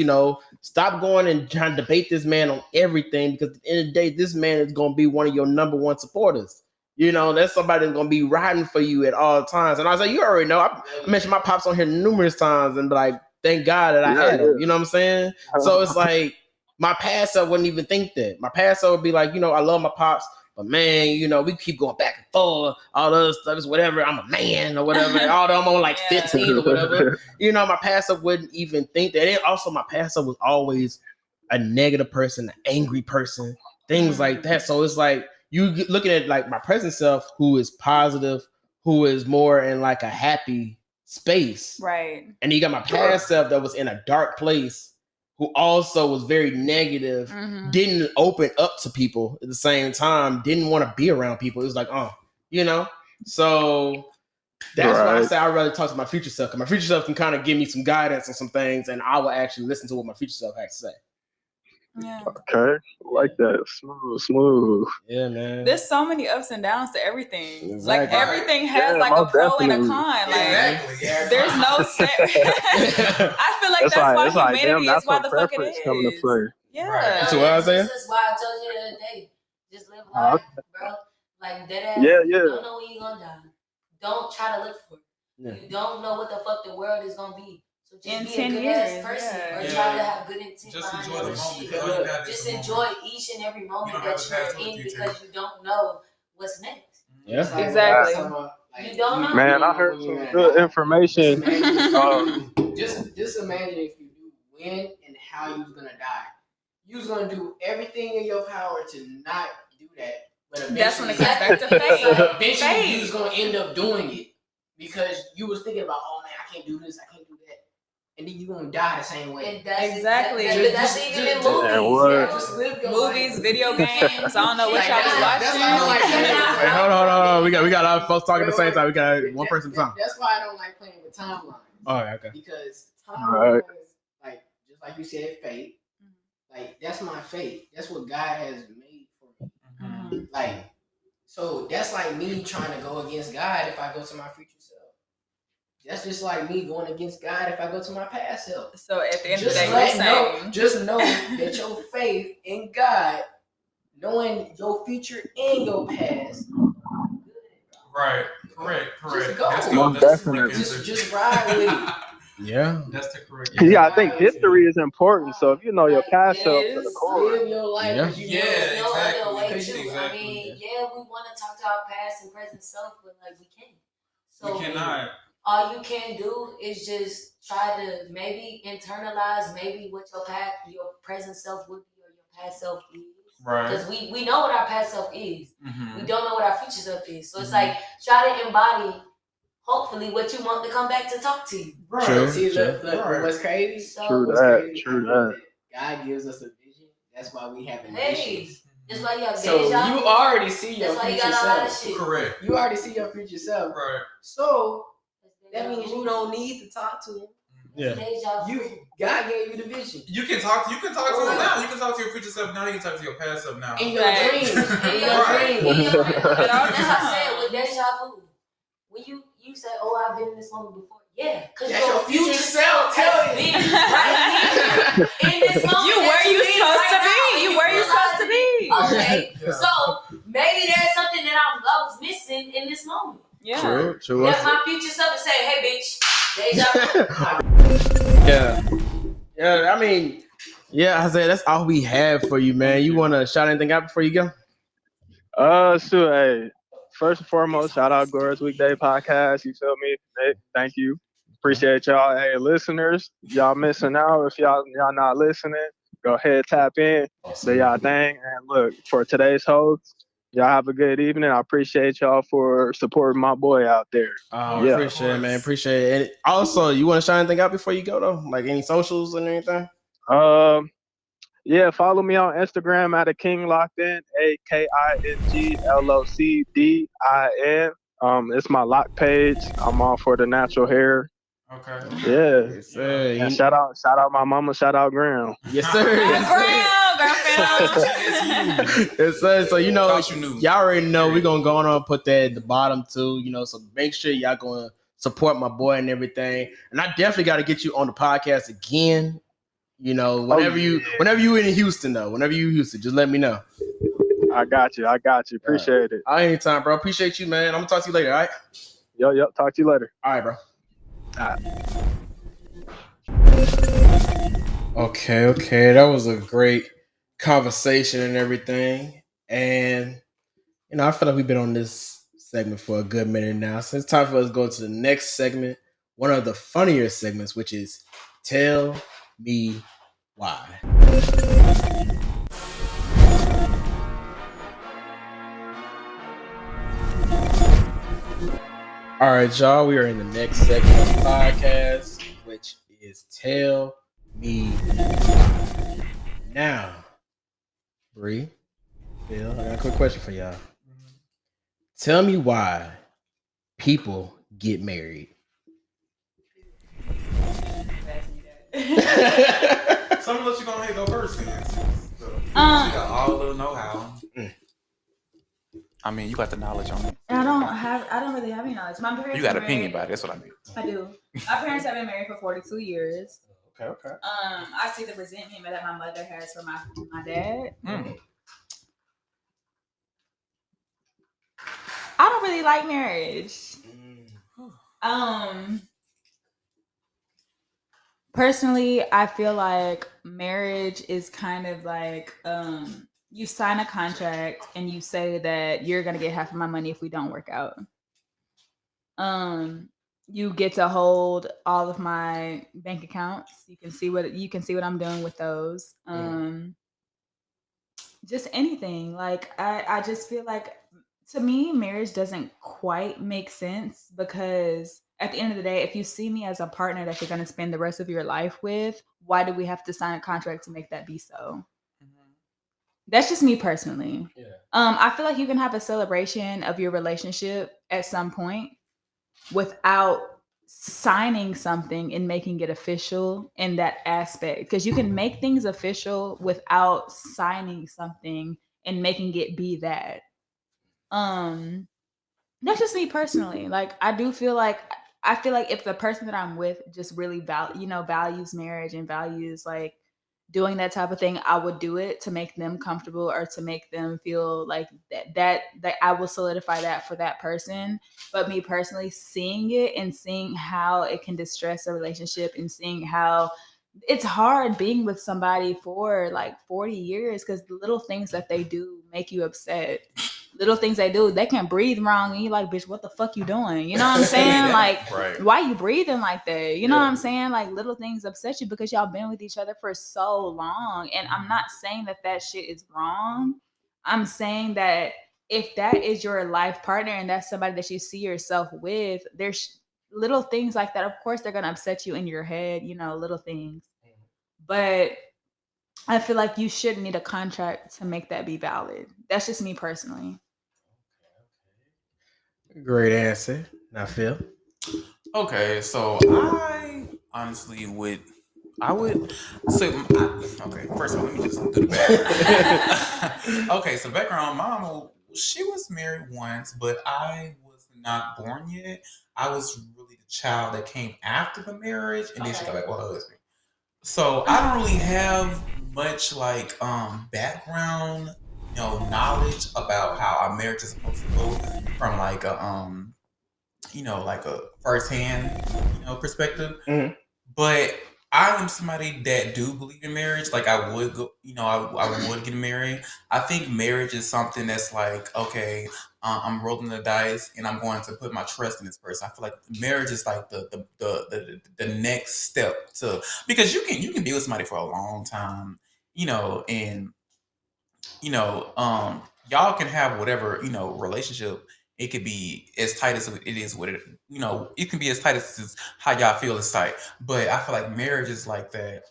stop going and trying to debate this man on everything, because at the end of the day, this man is going to be one of your number one supporters. That's somebody that's going to be riding for you at all times. And I was like, you already know. I mentioned my pops on here numerous times and be like, thank God that I had him. You know what I'm saying? So it's like, my past self wouldn't even think that. My past self would be like, I love my pops, but man, we keep going back and forth. All the other stuff is whatever. I'm a man or whatever. Although I'm on like 15 or whatever. My past self wouldn't even think that. And also, my past self was always a negative person, an angry person, things like that. So it's like, you looking at like my present self, who is positive, who is more in like a happy space. Right. And you got my past self that was in a dark place, who also was very negative, didn't open up to people at the same time, didn't want to be around people. It was like, So that's why I say I'd rather talk to my future self, because my future self can kind of give me some guidance on some things, and I will actually listen to what my future self has to say. Yeah. Okay. Like that. Smooth. Yeah, man. There's so many ups and downs to everything. Exactly. Like, everything has like a pro and a con. Like, there's no set. I feel like that's why humanity is why the fuck it is. Coming to play. Yeah. So what I was saying? This is why I told you the other day. Just live life, bro. Like, dead ass. Yeah. You don't know when you're gonna die. Don't try to look for it. Yeah. You don't know what the fuck the world is gonna be. So just in be 10 a good years, ass person, or try to have good intent. Just enjoy the moment. Just enjoy each and every moment that you're in, because you don't know what's next. Yeah, exactly. You don't know. Man, I heard some good information. Just imagine if you knew when and how you was gonna die. You was gonna do everything in your power to not do that. But that's when it comes back to faith. Eventually, you was gonna end up doing it because you was thinking about, oh man, I can't do this, I can't do that, and then you're gonna die the same way. And that's exactly. That's even in movies. Just live your movies, life. video games. I don't know what y'all was watching. Hold on. we got our folks talking at the same time. We got one person at a time. That's why I don't like playing with timelines. Oh, okay. Because timelines, like just like you said, fate. Like that's my fate. That's what God has made for me. Like, so that's like me trying to go against God if I go to my future self. That's just like me going against God if I go to my past self. So at the end of the day, you're saying, just know that your faith in God, knowing your future and your past. Right. Correct. Just go. That's Definitely. Just ride with it. Yeah. That's the correct. Yeah, I think history is important. So if you know your past self to the core, Live your life. Yeah. As you Yeah, know. There's no exactly. other way to. Exactly. I mean, yeah, we want to talk to our past and present self, but like we can't. So We cannot. all you can do is just try to maybe internalize maybe what your present self would be or your past self is. Right. Because we know what our past self is. Mm-hmm. We don't know what our future self is. So it's like try to embody hopefully what you want to come back to talk to you. Right. True, See, true. look, what's crazy? So True What's that. crazy? True that. God gives us a vision. That's why we have hey, ambitions. that's why you have So deja you vu. already see your That's why you future got a lot of self. shit. Correct. You already see your future self. Right. So that means you don't need to talk to him. Yeah. Deja vu. God gave you the vision. You can talk to him now. You can talk to your future self now. You can talk to your past self now. In your Right. dreams. In your Right. dreams. That's what I said with deja vu. When you say, "Oh, I've been in this moment before," yeah, because That's your future self tell has you. been right here in this moment. you that where you been supposed to right now, be. and You where you supposed to be. Okay, Yeah. so maybe there's something that I was missing in this moment. Yeah. True. Let my future self say, "Hey, bitch, deja vu." Yeah. I mean, yeah. I say that's all we have for you, man. You want to shout anything out before you go? so hey, first and foremost, shout out Glorious Weekday Podcast. You feel me? Hey, thank you. Appreciate y'all. Hey, listeners, y'all missing out. If y'all not listening, go ahead, tap in, say y'all thing. And look, for today's host, y'all have a good evening. I appreciate y'all for supporting my boy out there. Yeah. Appreciate it, man. Appreciate it. And also, you want to shout anything out before you go, though? Like any socials and anything? Yeah, follow me on Instagram at @KingLockedIn, AKINGLOCDIN. It's my lock page. I'm all for the natural hair. Okay. Yeah. Yes, sir. And shout out my mama, shout out Graham. Yes, sir. Yes, sir. So Thought you knew. y'all already know we're gonna go on and put that at the bottom too. So make sure y'all gonna support my boy and everything. And I definitely got to get you on the podcast again. Whenever you in Houston though, whenever you in Houston, just let me know. I got you. Appreciate it. Anytime, bro. Appreciate you, man. I'm gonna talk to you later. All right. Yep. Talk to you later. All right, bro. All right. Okay. That was a great conversation and everything. And I feel like we've been on this segment for a good minute now. So it's time for us to go to the next segment, one of the funnier segments, which is Tell Me Why. All right, y'all. We are in the next segment of the podcast, which is Tell Me Why. Now, Bri, Phil, I got a quick question for y'all. Tell me why people get married. Some of us you gonna go first then. So, you got all the know-how. I mean, you got the knowledge on it. I don't really have any knowledge. My parents You got were opinion married- about it. That's what I mean. I do. My parents have been married for 42 years. Okay. I see the resentment that my mother has for my dad. I don't really like marriage. Personally, I feel like marriage is kind of like you sign a contract and you say that you're gonna get half of my money if we don't work out. You get to hold all of my bank accounts. You can see what I'm doing with those. Just anything. Like I just feel like, to me, marriage doesn't quite make sense, because at the end of the day, if you see me as a partner that you're going to spend the rest of your life with, why do we have to sign a contract to make that be so? That's just me personally. Yeah. I feel like you can have a celebration of your relationship at some point without signing something and making it official in that aspect, because you can make things official without signing something and making it be that. That's just me personally. Like I feel like if the person that I'm with just really values marriage and values like doing that type of thing, I would do it to make them comfortable or to make them feel like that I will solidify that for that person. But me personally, seeing it and seeing how it can distress a relationship and seeing how it's hard being with somebody for like 40 years because the little things that they do make you upset. Little things they do, they can breathe wrong and you like, bitch, what the fuck you doing? You know what I'm saying? Like, right. Why you breathing like that? You know what I'm saying? Like little things upset you because y'all been with each other for so long. And I'm not saying that shit is wrong. I'm saying that if that is your life partner and that's somebody that you see yourself with, there's little things like that. Of course, they're going to upset you in your head, little things. But I feel like you shouldn't need a contract to make that be valid. That's just me personally. Great answer. Now, Phil. Okay, so I honestly would say, okay, first of all, let me just do the background. Okay, so background, mama, she was married once, but I was not born yet. I was really the child that came after the marriage, and then she got back with her husband. So I don't really have much like background, knowledge about how a marriage is supposed to go from like a like a firsthand, perspective. Mm-hmm. But I am somebody that do believe in marriage. Like I would go, I would get married. I think marriage is something that's like, okay, I'm rolling the dice and I'm going to put my trust in this person. I feel like marriage is like the next step to, because you can be with somebody for a long time, and y'all can have whatever, relationship. It could be as tight as it is with it. It can be as tight as how y'all feel is tight. But I feel like marriage is like that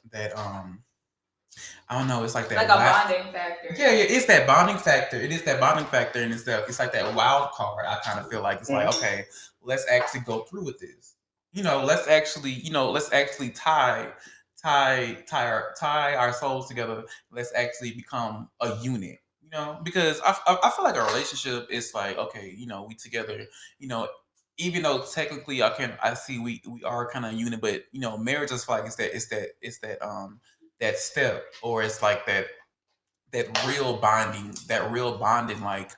I don't know, it's like that. Like a bonding factor. Yeah, it's that bonding factor. It is that bonding factor, and it's like that wild card. I kind of feel like it's like, okay, let's actually go through with this. Let's actually tie our souls together. Let's actually become a unit. Because I feel like a relationship is like, okay, we together, even though technically I see we are kind of a unit, but marriage is like it's that step, or it's like that real bonding like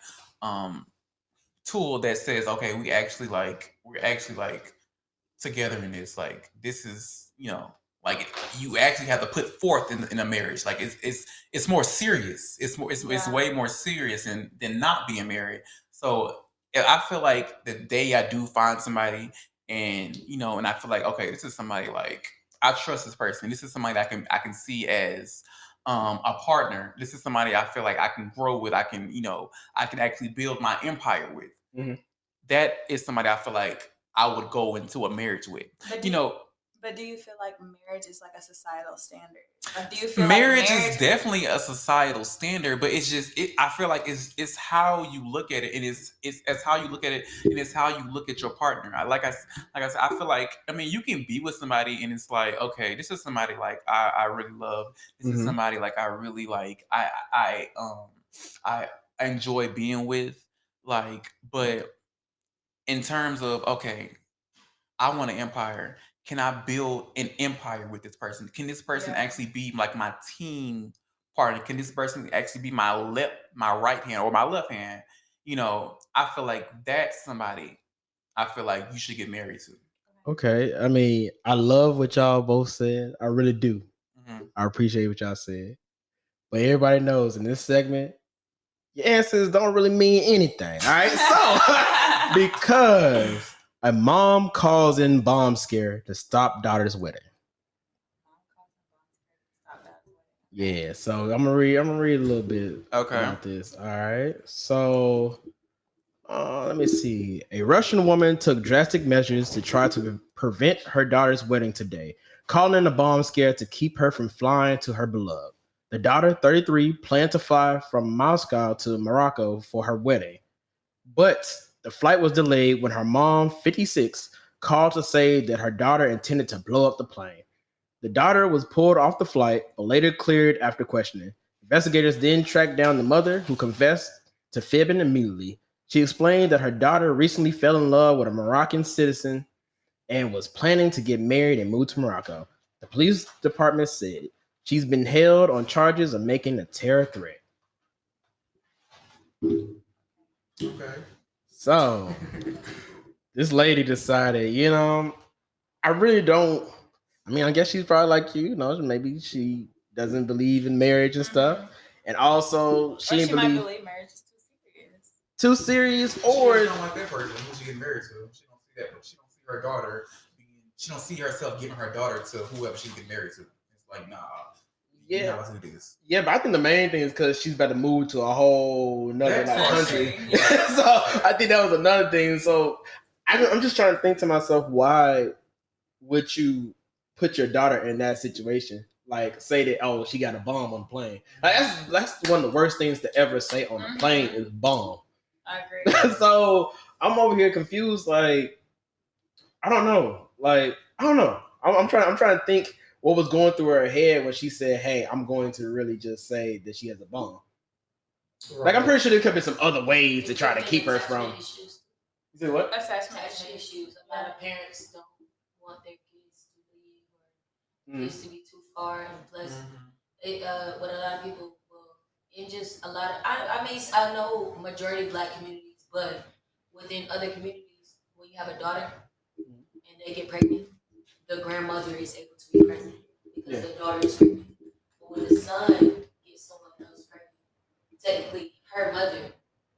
tool that says, okay, we're actually like together in this. Like this is, like you actually have to put forth in a marriage. Like it's more serious. It's way more serious than not being married. So I feel like the day I do find somebody, and and I feel like, okay, this is somebody like I trust this person. This is somebody that I can see as a partner. This is somebody I feel like I can grow with. I can actually build my empire with. Mm-hmm. That is somebody I feel like I would go into a marriage with. But do you feel like marriage is like a societal standard? Like, do you feel marriage like is definitely a societal standard, but it's just I feel like it's how you look at it, and it's how you look at it, and it's how you look at your partner. Like I said, I feel like, you can be with somebody and it's like, okay, this is somebody like I really love. This is somebody like I really like. I enjoy being with, like, but in terms of, okay, I want an empire. Can I build an empire with this person? Can this person actually be like my team partner? Can this person actually be my right hand or my left hand? I feel like that's somebody I feel like you should get married to. Okay. I love what y'all both said. I really do. Mm-hmm. I appreciate what y'all said. But everybody knows in this segment, your answers don't really mean anything. All right. So, because a mom calls in bomb scare to stop daughter's wedding. Yeah, so I'm gonna read a little bit about this. All right. So let me see. A Russian woman took drastic measures to try to prevent her daughter's wedding today, calling in a bomb scare to keep her from flying to her beloved. The daughter, 33, planned to fly from Moscow to Morocco for her wedding. But the flight was delayed when her mom, 56, called to say that her daughter intended to blow up the plane. The daughter was pulled off the flight, but later cleared after questioning. Investigators then tracked down the mother, who confessed to fibbing immediately. She explained that her daughter recently fell in love with a Moroccan citizen and was planning to get married and move to Morocco. The police department said she's been held on charges of making a terror threat. Okay. So, this lady decided, I really don't. I mean, I guess she's probably like you, maybe she doesn't believe in marriage and stuff. And also, she didn't might believe marriage is too serious, She or don't like that person who she getting married to. She don't see that. She don't see her daughter. She don't see herself giving her daughter to whoever she get married to. It's like, nah. Yeah. Let's do this. Yeah, but I think the main thing is because she's about to move to a whole another country. Yeah. So I think that was another thing. So I'm just trying to think to myself, why would you put your daughter in that situation? Like, say that, she got a bomb on the plane. Like, that's one of the worst things to ever say on a plane is bomb. I agree. So I'm over here confused. Like, I don't know. I'm trying to think what was going through her head when she said, "Hey, I'm going to really just say that she has a bomb." Right. Like, I'm pretty sure there could be some other ways to try to keep her from. You say what? Attachment issues. A lot of parents don't want their kids to leave or kids to be too far, and plus, what a lot of people will, and just a lot of, I know majority Black communities, but within other communities, when you have a daughter and they get pregnant, the grandmother is able to be pregnant because the daughter is pregnant. But when the son gets someone else pregnant, technically her mother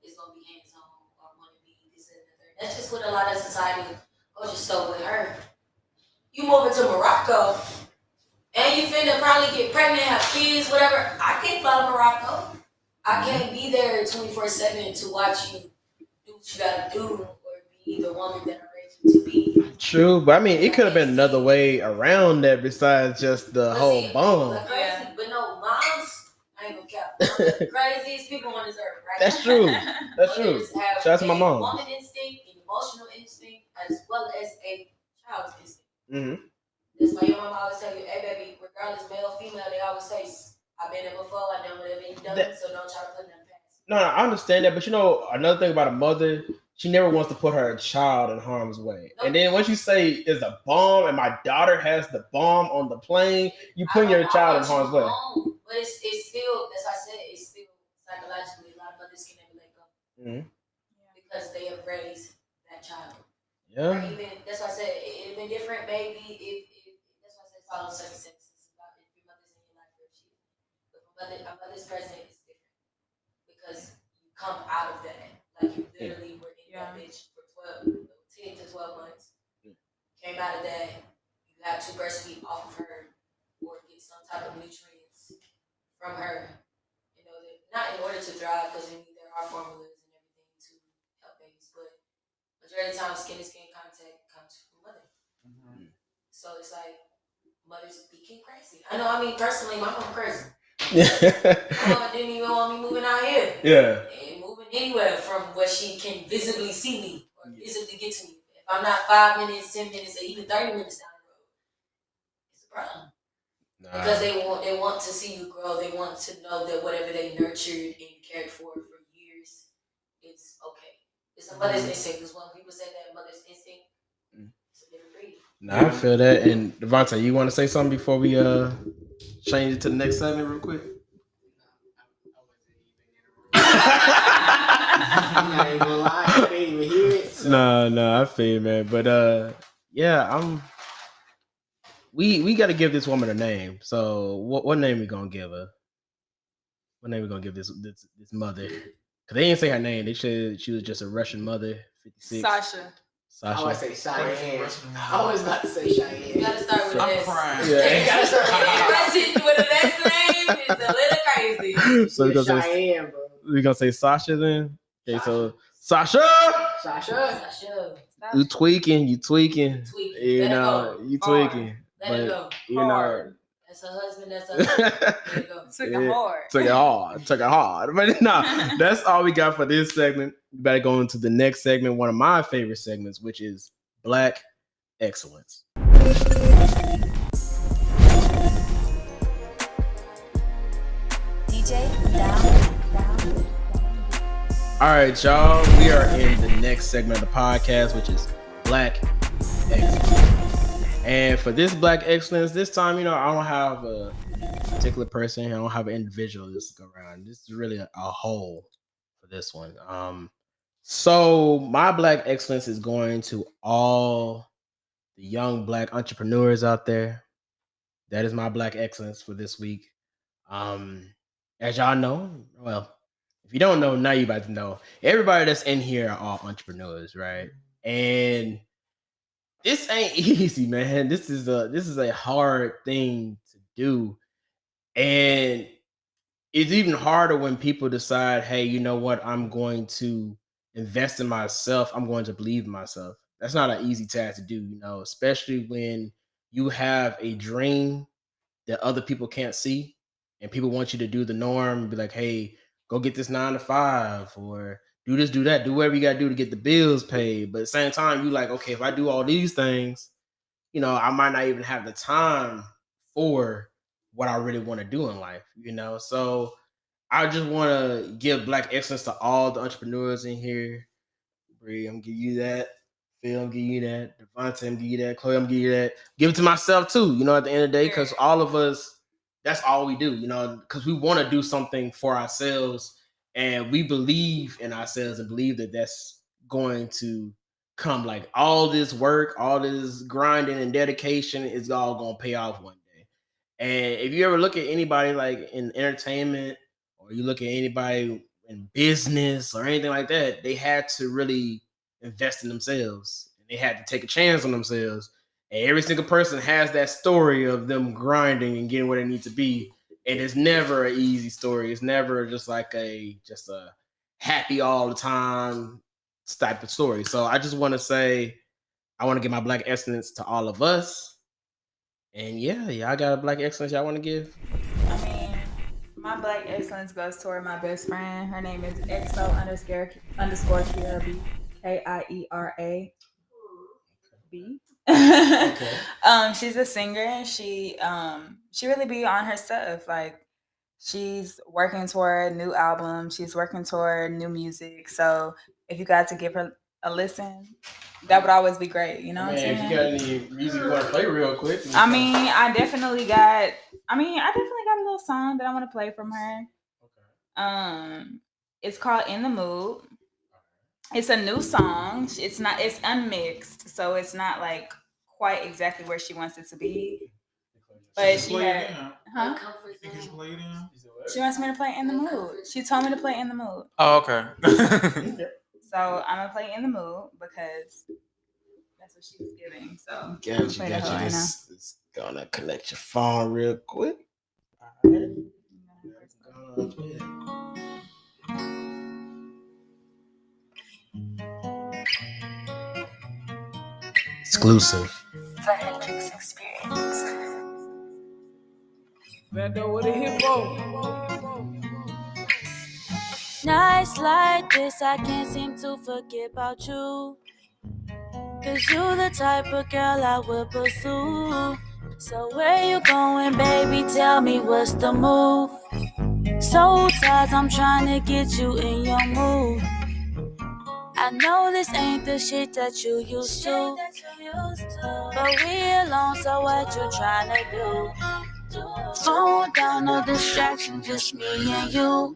is gonna be hands-on or want to be this and the third. That's just what a lot of society goes. So with her, you moving to Morocco and you finna probably get pregnant, have kids, whatever. I can't fly to Morocco. I can't be there 24/7 to watch you do what you gotta do or be the woman that I raised you to be. True, but I mean, it could have been another way around that besides just the whole bomb. Crazy, but no, moms, I ain't gonna cap. Craziest people on this earth, right? That's true. That's true. Shout out to my mom. Woman instinct, an emotional instinct, as well as a child's instinct. Mm-hmm. That's why your mom always tell you, "Hey, baby, regardless male, female, they always say, I've been there before, I done whatever you've done, so don't try to put them past." No, I understand that, but another thing about a mother, she never wants to put her child in harm's way. Nope. And then once you say there's a bomb and my daughter has the bomb on the plane, you putting your child in harm's way. But it's still, as I said, it's still psychologically, a lot of mothers can never let go. Mm-hmm. Because they have raised that child. Yeah. Or even, that's why I said it'd been different, maybe if that's why I said follow circumstances about if your mother's in your life or shit. But a mother's present is different because you come out of that. Like you literally were in that bitch for 10 to 12 months. Came out of that, you have to breastfeed off of her or get some type of nutrients from her. Not in order to drive, because there are formulas and everything to help babies, but majority of the time, skin-to-skin contact comes from mother. Mm-hmm. So it's like, mothers became crazy. I know, personally, my mom crazy. My mama didn't even want me moving out here. Yeah. And moving anywhere from where she can visibly see me or visibly get to me. If I'm not 5 minutes, 10 minutes, or even 30 minutes down the road, it's a problem. Nah. Because they want to see you grow. They want to know that whatever they nurtured and cared for years, it's okay. It's a mother's instinct. Because when people say that mother's instinct, it's a different breed. Nah, I feel that. And Devontae, you want to say something before we change it to the next segment real quick? I ain't gonna lie, I didn't even hear it. So. No, I feel, man. But we got to give this woman a name. So what name we gonna give her? What name we gonna give this mother? Because they didn't say her name. They said she was just a Russian mother, 56. Sasha. I always say Cheyenne. I always about to say Cheyenne. You gotta start with I'm S. crying. Yeah. You gotta start with S. With the next name, it's a little crazy. So we're gonna Cheyenne, bro. We're gonna say Sasha then. Okay, so Sasha. You tweaking. You tweaking. You tweaking. Let it go. But Hard. That's her husband. That's her husband. There you go. Took it hard. But no, that's all we got for this segment. We better go into the next segment, one of my favorite segments, which is Black Excellence. DJ down. All right, y'all. We are in the next segment of the podcast, which is Black Excellence. And for this Black Excellence, this time, I don't have a particular person. I don't have an individual this go around. This is really a whole for this one. So my Black Excellence is going to all the young Black entrepreneurs out there. That is my Black Excellence for this week. As y'all know, well, if you don't know, now you about to know. Everybody that's in here are all entrepreneurs, right? And this ain't easy, man. This is a hard thing to do. And it's even harder when people decide, hey, you know what? I'm going to invest in myself. I'm going to believe in myself. That's not an easy task to do, especially when you have a dream that other people can't see and people want you to do the norm and be like, hey, go get this 9 to 5 or do this, do that, do whatever you got to do to get the bills paid. But at the same time, you like, okay, if I do all these things, I might not even have the time for what I really want to do in life, So I just want to give Black Excellence to all the entrepreneurs in here. Bri, I'm giving you that. Phil, I'm giving you that. Devontae, I'm giving you that. Chloe, I'm giving you that. Give it to myself too, at the end of the day, because all of us, that's all we do, because we want to do something for ourselves and we believe in ourselves and believe that that's going to come. Like all this work, all this grinding and dedication is all going to pay off one day. And if you ever look at anybody like in entertainment or you look at anybody in business or anything like that, they had to really invest in themselves and they had to take a chance on themselves. And every single person has that story of them grinding and getting where they need to be. And it's never an easy story. It's never just like a happy all the time type of story. So I just want to say, I want to give my Black Excellence to all of us. And yeah, I got a Black Excellence y'all want to give? I mean, my Black Excellence goes toward my best friend. Her name is XO_Kiera Kiera B. Okay. She's a singer and she really be on her stuff. Like she's working toward a new album, she's working toward new music. So if you got to give her a listen, that would always be great. What I'm saying? If you got any music you want to play real quick. I definitely got a little song that I want to play from her. Okay. It's called In the Mood. It's a new song. It's unmixed, so it's not like quite exactly where she wants it to be. But she had, She wants me to play In the Mood. She told me to play In the Mood. Oh, okay. So I'm gonna play In the Mood because that's what she was giving. So got you. It's gonna connect your phone real quick. All right. Exclusive. The Hendrix Experience. What it here for? Nights like this, I can't seem to forget about you. Cause you the type of girl I would pursue. So where you going, baby? Tell me what's the move. So tired, I'm trying to get you in your mood. I know this ain't the shit that you used to, but we alone, so what you trying to do? Phone down, no distraction, just me and you.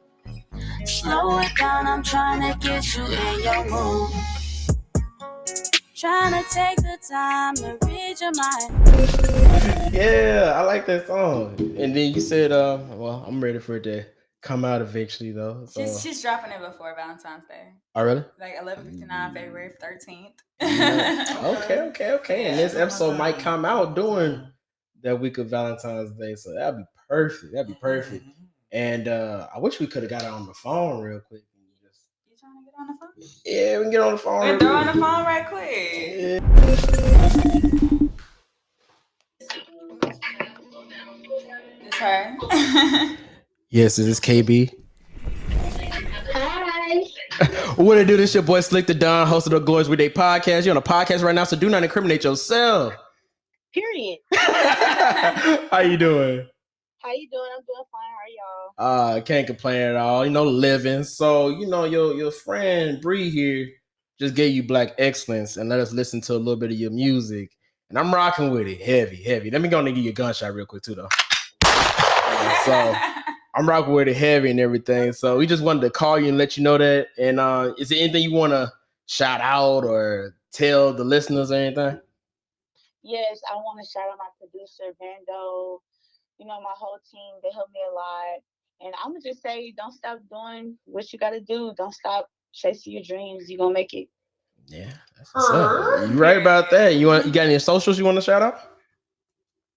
Slow it down, I'm trying to get you in your mood. Trying to take the time to read your mind. Yeah, I like that song. And then you said, well, I'm ready for it to come out eventually, though. So. She's dropping it before Valentine's Day. Oh, really? Like 11:59, February 13th. Okay. And this episode might come out during that week of Valentine's Day, so that'd be perfect. And I wish we could have got it on the phone real quick. You trying to get on the phone? Yeah, we can get on the phone. We're throwing the phone right quick. Yeah. her. Yes, this is KB. Hi. What it do? This your boy Slxck the Don, host of the Glorious Weekday podcast. You're on a podcast right now, so do not incriminate yourself. Period. How you doing? How you doing? I'm doing fine. How are y'all? Can't complain at all. Living. So, your friend Bri here just gave you Black Excellence and let us listen to a little bit of your music. And I'm rocking with it. Heavy. Let me go and give you a gunshot real quick too, though. So I'm rocking with it heavy and everything. So we just wanted to call you and let you know that. And is there anything you want to shout out or tell the listeners or anything? Yes, I want to shout out my producer, Vando. My whole team, they helped me a lot. And I'm going to just say, don't stop doing what you got to do. Don't stop chasing your dreams. You're going to make it. Yeah, that's what's up. You right about that. You got any socials you want to shout out?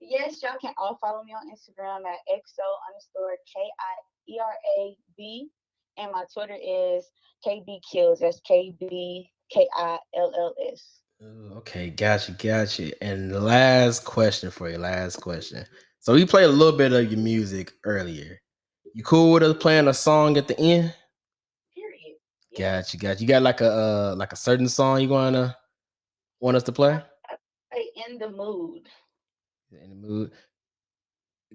Yes, y'all can all follow me on Instagram at XO_KIERAB. And my Twitter is KBKills. That's KBKILLS. Okay, gotcha. And the last question for you, So we played a little bit of your music earlier. You cool with us playing a song at the end? Period. Gotcha. You got like a certain song you want us to play? In the mood.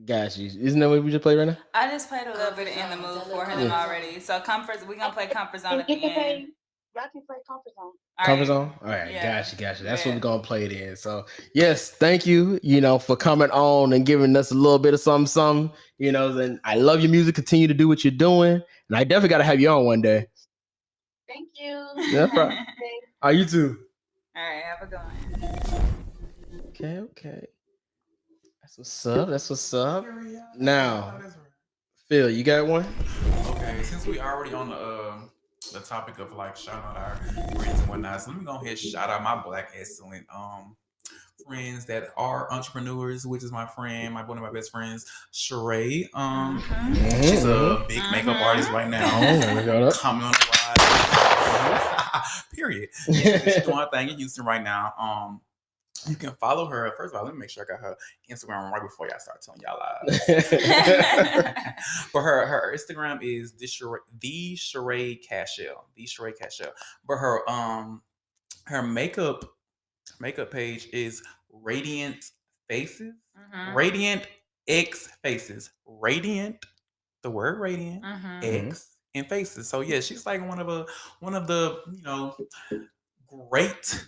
Gotcha. Isn't that what we just played right now? I just played a little bit of In the Mood for him already. So we're gonna play Comfort Zone at the end. Y'all can play Comfort Zone. Comfort Zone? All right, yeah. Gotcha. That's what we're gonna play then. So yes, thank you, for coming on and giving us a little bit of something. And I love your music. Continue to do what you're doing. And I definitely gotta have you on one day. Thank you. Yeah, problem. You too. All right, have a good one. Okay. That's what's up. Now, Phil, you got one? Okay, since we already on the topic of like shouting out our friends and whatnot, so let me go ahead and shout out my Black excellent friends that are entrepreneurs, which is my friend, one of my best friends, Sheree. She's a big makeup artist right now. Coming on the rise. Period. She's doing her thing in Houston right now. You can follow her. First of all, let me make sure I got her Instagram right before y'all start telling y'all lies. But her Instagram is the Sheree Cashel. But her makeup page is radiantxfaces. radiantxfaces. Radiant, the word radiant, X and faces. So yeah, she's like one of the great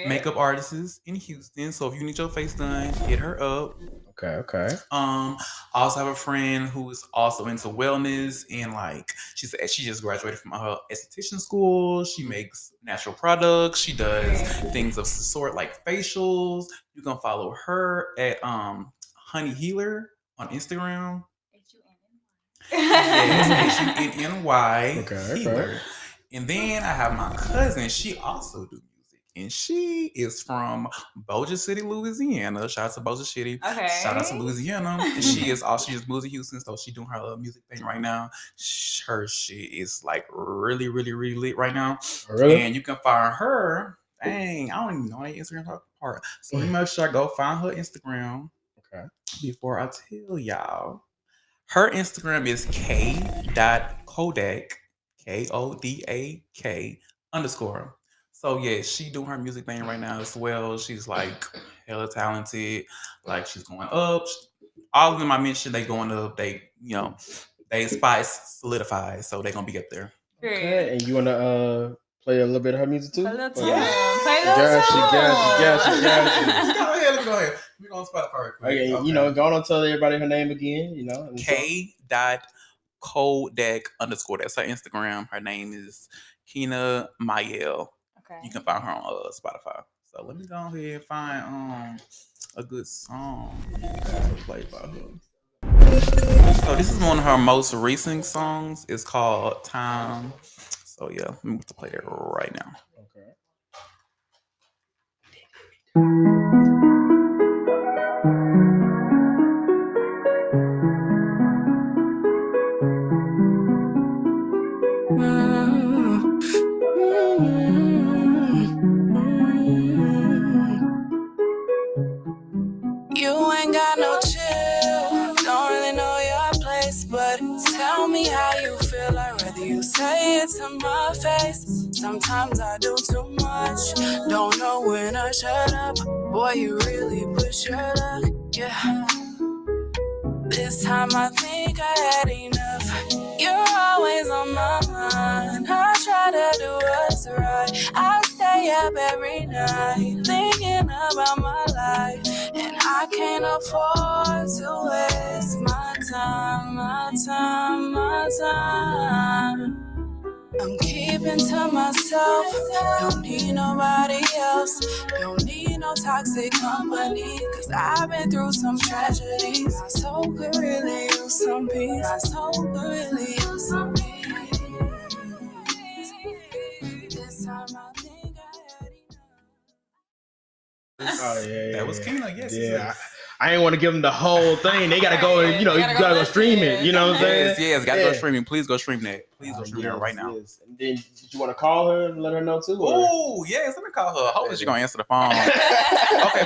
makeup artists in Houston. So if you need your face done, hit her up. Okay. I also have a friend who is also into wellness, and like she just graduated from her esthetician school. She makes natural products. She does things of the sort like facials. You can follow her at Honey Healer on Instagram. Yes, HUNNY Healer. And then I have my cousin. She also do music. And she is from Bossier City, Louisiana. Shout out to Bossier City. Okay. Shout out to Louisiana. And she just moved to Houston, so she's doing her music thing right now. Her shit is like really, really, really lit right now. Really? And you can find her. Dang, I don't even know that Instagram part. So you make sure I go find her Instagram. Okay. Before I tell y'all. Her Instagram is k.kodak, KODAK_. So yeah, she doing her music thing right now as well. She's like hella talented. Like she's going up. All of them I mentioned, they going up. They solidify. So they gonna be up there. Okay, and you wanna play a little bit of her music too? Play a little Yeah. Play a little Gotcha. Go ahead. We gonna spot her. Okay, go on and tell everybody her name again. K.Kodak_. That's her Instagram. Her name is Kina Mayel. Okay. You can find her on Spotify. So let me go ahead and find a good song to play by her. So this is one of her most recent songs. It's called Time. So yeah, I'm going to play that right now. Okay. You ain't got no chill, don't face. Sometimes I do too much. Don't know when I shut up. Boy, you really push your luck. Yeah. This time I think I had enough. You're always on my mind. I try to do what's right. I stay up every night thinking about my life, and I can't afford to waste my time, my time, my time. I'm keeping to myself, don't need nobody else, don't need no toxic company, cause I've been through some tragedies. My soul could really use some peace, my soul could really use some peace. This time I think I had enough. Oh yeah, That was Kina, yes. Yeah. I ain't want to give them the whole thing. They gotta go and you gotta go stream it. You know what I'm saying? Yes, gotta go streaming. Please go stream that. Please go stream that right now. Yes. And then did you want to call her and let her know too? Oh yes, let me call her. Hopefully she's gonna answer the phone.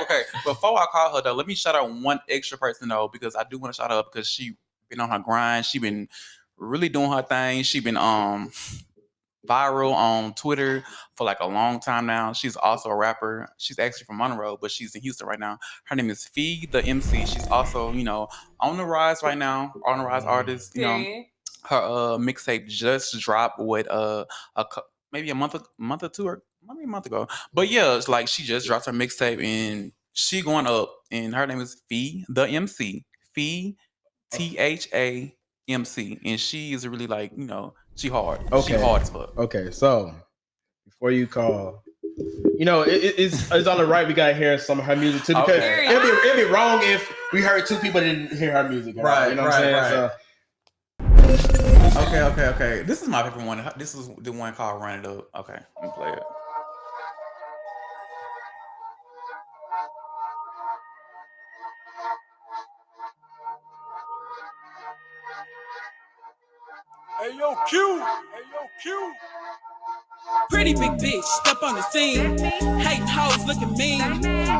Okay. Before I call her though, let me shout out one extra person though, because I do want to shout out because she been on her grind. She been really doing her thing. She been viral on Twitter for like a long time now. She's also a rapper. She's actually from Monroe, but she's in Houston right now. Her name is Fee the MC. She's also, on the rise right now, on the rise artist. Her mixtape just dropped with maybe a month or two, or maybe a month ago. But yeah, it's like she just dropped her mixtape and she going up. And her name is Fee the MC. Fee THAMC, and she is really like she hard. Okay. She hard as fuck. Okay, so before you call, it's on the right. We gotta hear some of her music too, because it'd be wrong if we heard two people that didn't hear her music. Right? You know what I'm saying? Right. So. Okay. This is my favorite one. This is the one called "Run It Up." Okay, let me play it. Hey yo, Q. Pretty big bitch, step on the scene. Hating hoes looking mean.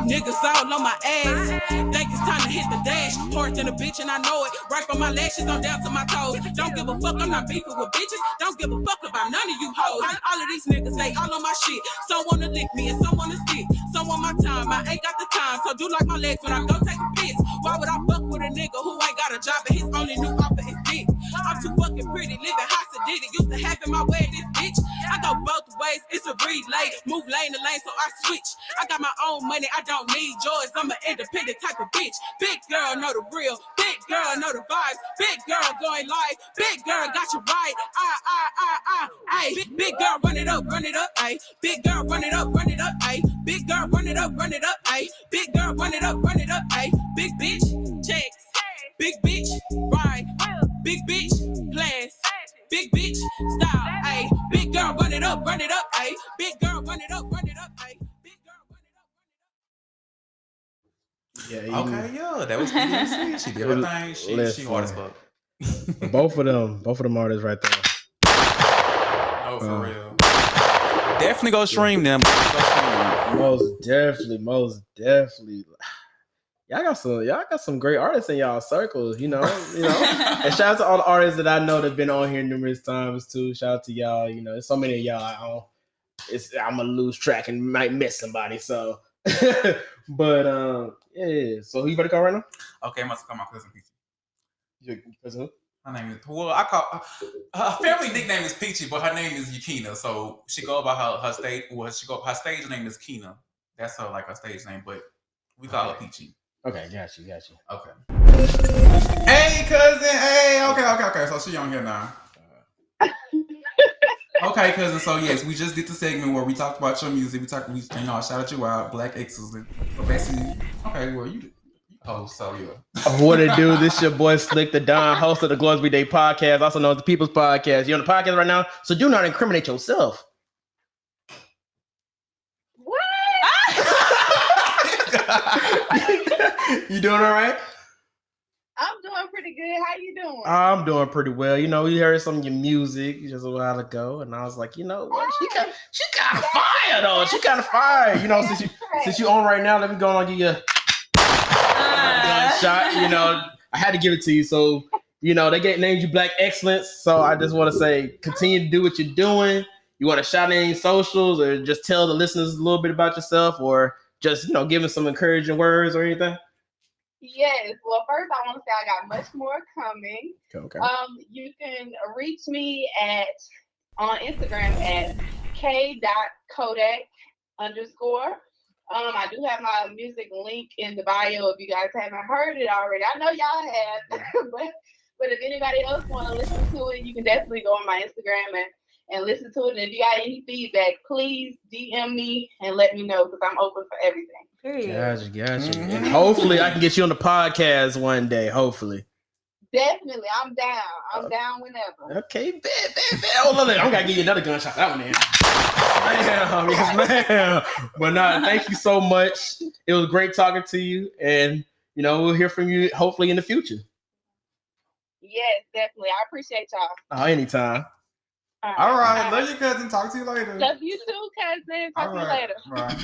Niggas all on my ass. Think it's time to hit the dash. Horse in a bitch and I know it. Right from my lashes on down to my toes. Don't give a fuck, I'm not beefing with bitches. Don't give a fuck about none of you hoes. All of these niggas, they all on my shit. Some wanna lick me and some wanna stick. Some want my time, I ain't got the time. So do like my legs when I go take a piss. Why would I fuck with a nigga who ain't got a job and his only new offer is dick? I'm too fucking pretty, living hot sedated. Used to have in my way this bitch. I go both ways, it's a relay. Move lane to lane, so I switch. I got my own money, I don't need yours. I'm an independent type of bitch. Big girl know the real, big girl know the vibes. Big girl going live, big girl got you right. Ay, big girl run it up, ay. Big girl run it up, ay. Big girl run it up, ay. Big girl run it up, ay. Big bitch, checks. Big bitch, ride. Big bitch, class. Big bitch, style, ayy. Big girl, run it up, ayy. Big girl, run it up, ayy. Big girl, run it up. Yeah. Okay, yeah, that was pretty. She did her thing. She hard as fuck. both of them artists right there. Oh, for real. Definitely go stream them. Most definitely. Y'all got some great artists in y'all circles, And shout out to all the artists that I know that've been on here numerous times too. Shout out to y'all. There's so many of y'all. I'm gonna lose track and might miss somebody. So, but yeah. So who you better call right now? Okay, I must call my cousin Peachy. Your cousin who? Her name is I call her family nickname is Peachy, but her name is Yakina. So she go by her stage. Well, her stage name is Kina. That's her stage name, but we call her Peachy. Okay, got you. Okay. Hey, cousin. Hey, okay. So she on here now. Okay, cousin. So yes, we just did the segment where we talked about your music. I shouted you out, Black Excellence. So basically, okay, well you host, so yeah. What it do? This your boy Slxck the Don, host of the Weekday podcast, also known as the People's Podcast. You're on the podcast right now, so do not incriminate yourself. You doing all right? I'm doing pretty good. How you doing? I'm doing pretty well. We heard some of your music just a while ago, and I was like, you know what? She kind of fire though. She kind of fire. Since you on right now, let me go on and give you a shot. I had to give it to you. So they named you Black Excellence. So I just want to say, continue to do what you're doing. you want to shout in any socials or just tell the listeners a little bit about yourself or just, give them some encouraging words or anything? Yes. Well, first I want to say I got much more coming. Okay. You can reach me on Instagram at k.kodak_. I do have my music link in the bio if you guys haven't heard it already. I know y'all have, but if anybody else want to listen to it, you can definitely go on my Instagram and listen to it. And if you got any feedback, please DM me and let me know because I'm open for everything. Gotcha. Mm-hmm. And hopefully I can get you on the podcast one day. Hopefully. Definitely, I'm down. I'm down whenever. Okay, bet. Hold on, I'm gonna give you another gunshot. That one, man. Yes, ma'am. But thank you so much. It was great talking to you, and we'll hear from you hopefully in the future. Yes, definitely. I appreciate y'all. Anytime. All right. Love you, cousin. Talk to you later. Love you too, cousin. Talk to you later. Bye.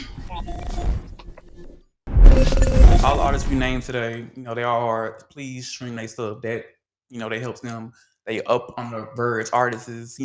All artists we named today, they all are. Please stream their stuff. That they helps them. They up on the verge. Artists,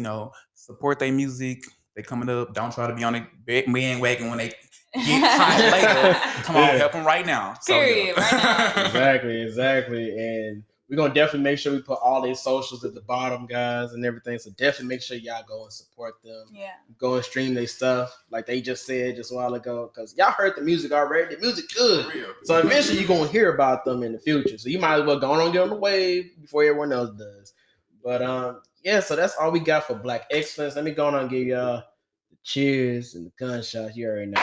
support their music. They coming up. Don't try to be on a bandwagon when they get hot later. Come on, help them right now. Period. Right now. Exactly. And we're gonna definitely make sure we put all their socials at the bottom, guys, and everything. So definitely make sure y'all go and support them. Yeah. Go and stream their stuff, like they just said just a while ago, because y'all heard the music already. The music good. So eventually you're gonna hear about them in the future. So you might as well go on and get on the wave before everyone else does. But so that's all we got for Black Excellence. Let me go on and give y'all the cheers and the gunshots. You already know.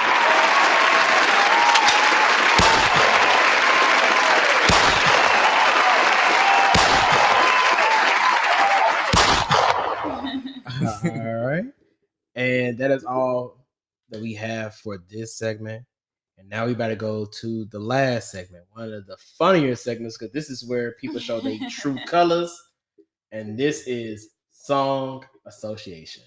All right. And that is all that we have for this segment. And now we better go to the last segment, one of the funnier segments, because this is where people show their true colors. And this is Song Association.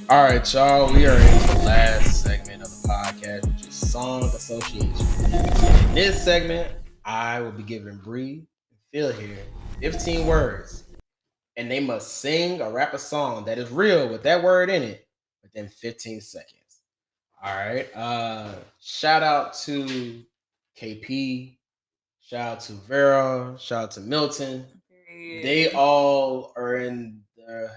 All right, y'all. We are in the last segment of the podcast, which is Song Association. In this segment, I will be giving Bri and Phil here 15 words, and they must sing or rap a song that is real with that word in it within 15 seconds. All right. Shout out to KP. Shout out to Vera. Shout out to Milton. They all are in the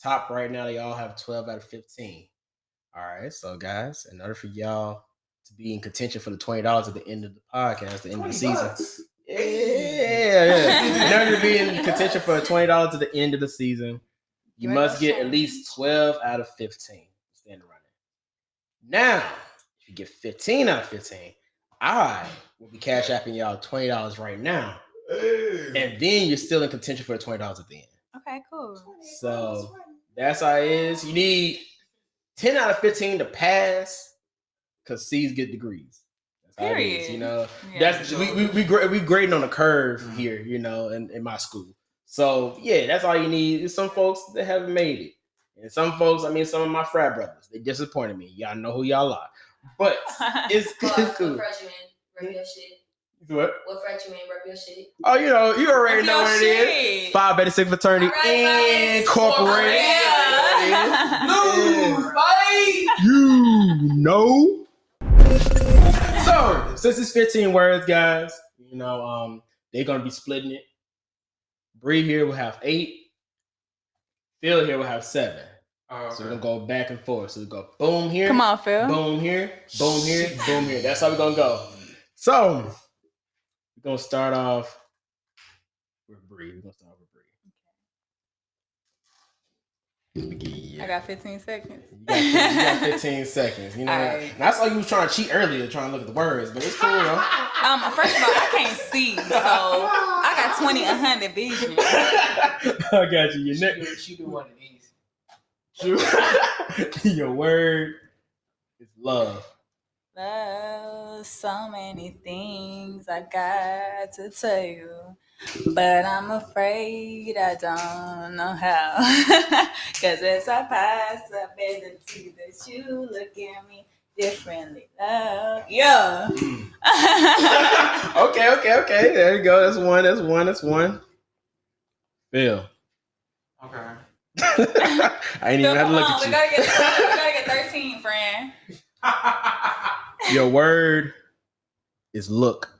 top right now. They all have 12 out of 15. All right. So, guys, in order for y'all to be in contention for the $20 at the end of the podcast, the end of the season. Yeah. In order to be in contention for $20 at the end of the season, you must get at least 12 out of 15. Stand around. Now, if you get 15 out of 15, I will be cash apping y'all $20 right now. And then you're still in contention for the $20 at the end. Okay, cool. So that's how it is. You need 10 out of 15 to pass because C's get degrees. That's how Period. it is, That's we grading on a curve here, in my school. So yeah, that's all you need. There's some folks that haven't made it. And some folks, some of my frat brothers, they disappointed me. Y'all know who y'all are. But it's cool. What frat you in? Rep your shit. What? What frat you in? Rep your shit. Oh, you already know what it is. Phi Beta Sigma Fraternity Incorporated. You know. So, since it's 15 words, guys, they're going to be splitting it. Bri here will have 8. Phil here will have 7. Okay. So we're going to go back and forth. So we go boom here. Come on, Phil. Boom here. Boom here. Boom here. That's how we're going to go. So we're going to start off with Bri. I got 15 seconds. You got 15 seconds. Right. That's why you was trying to cheat earlier, trying to look at the words, but it's cool, though. First of all, I can't see, so I got 20/100 vision. I got you. Your neck. She do one of these. Your word is love. Love, so many things I got to tell you, but I'm afraid I don't know how. Cause as I pass, I better see that you look at me. differently. Yeah. Okay. There you go. That's one. Phil. Okay. I ain't even have to look at we you. gotta get 13, friend. Your word is look.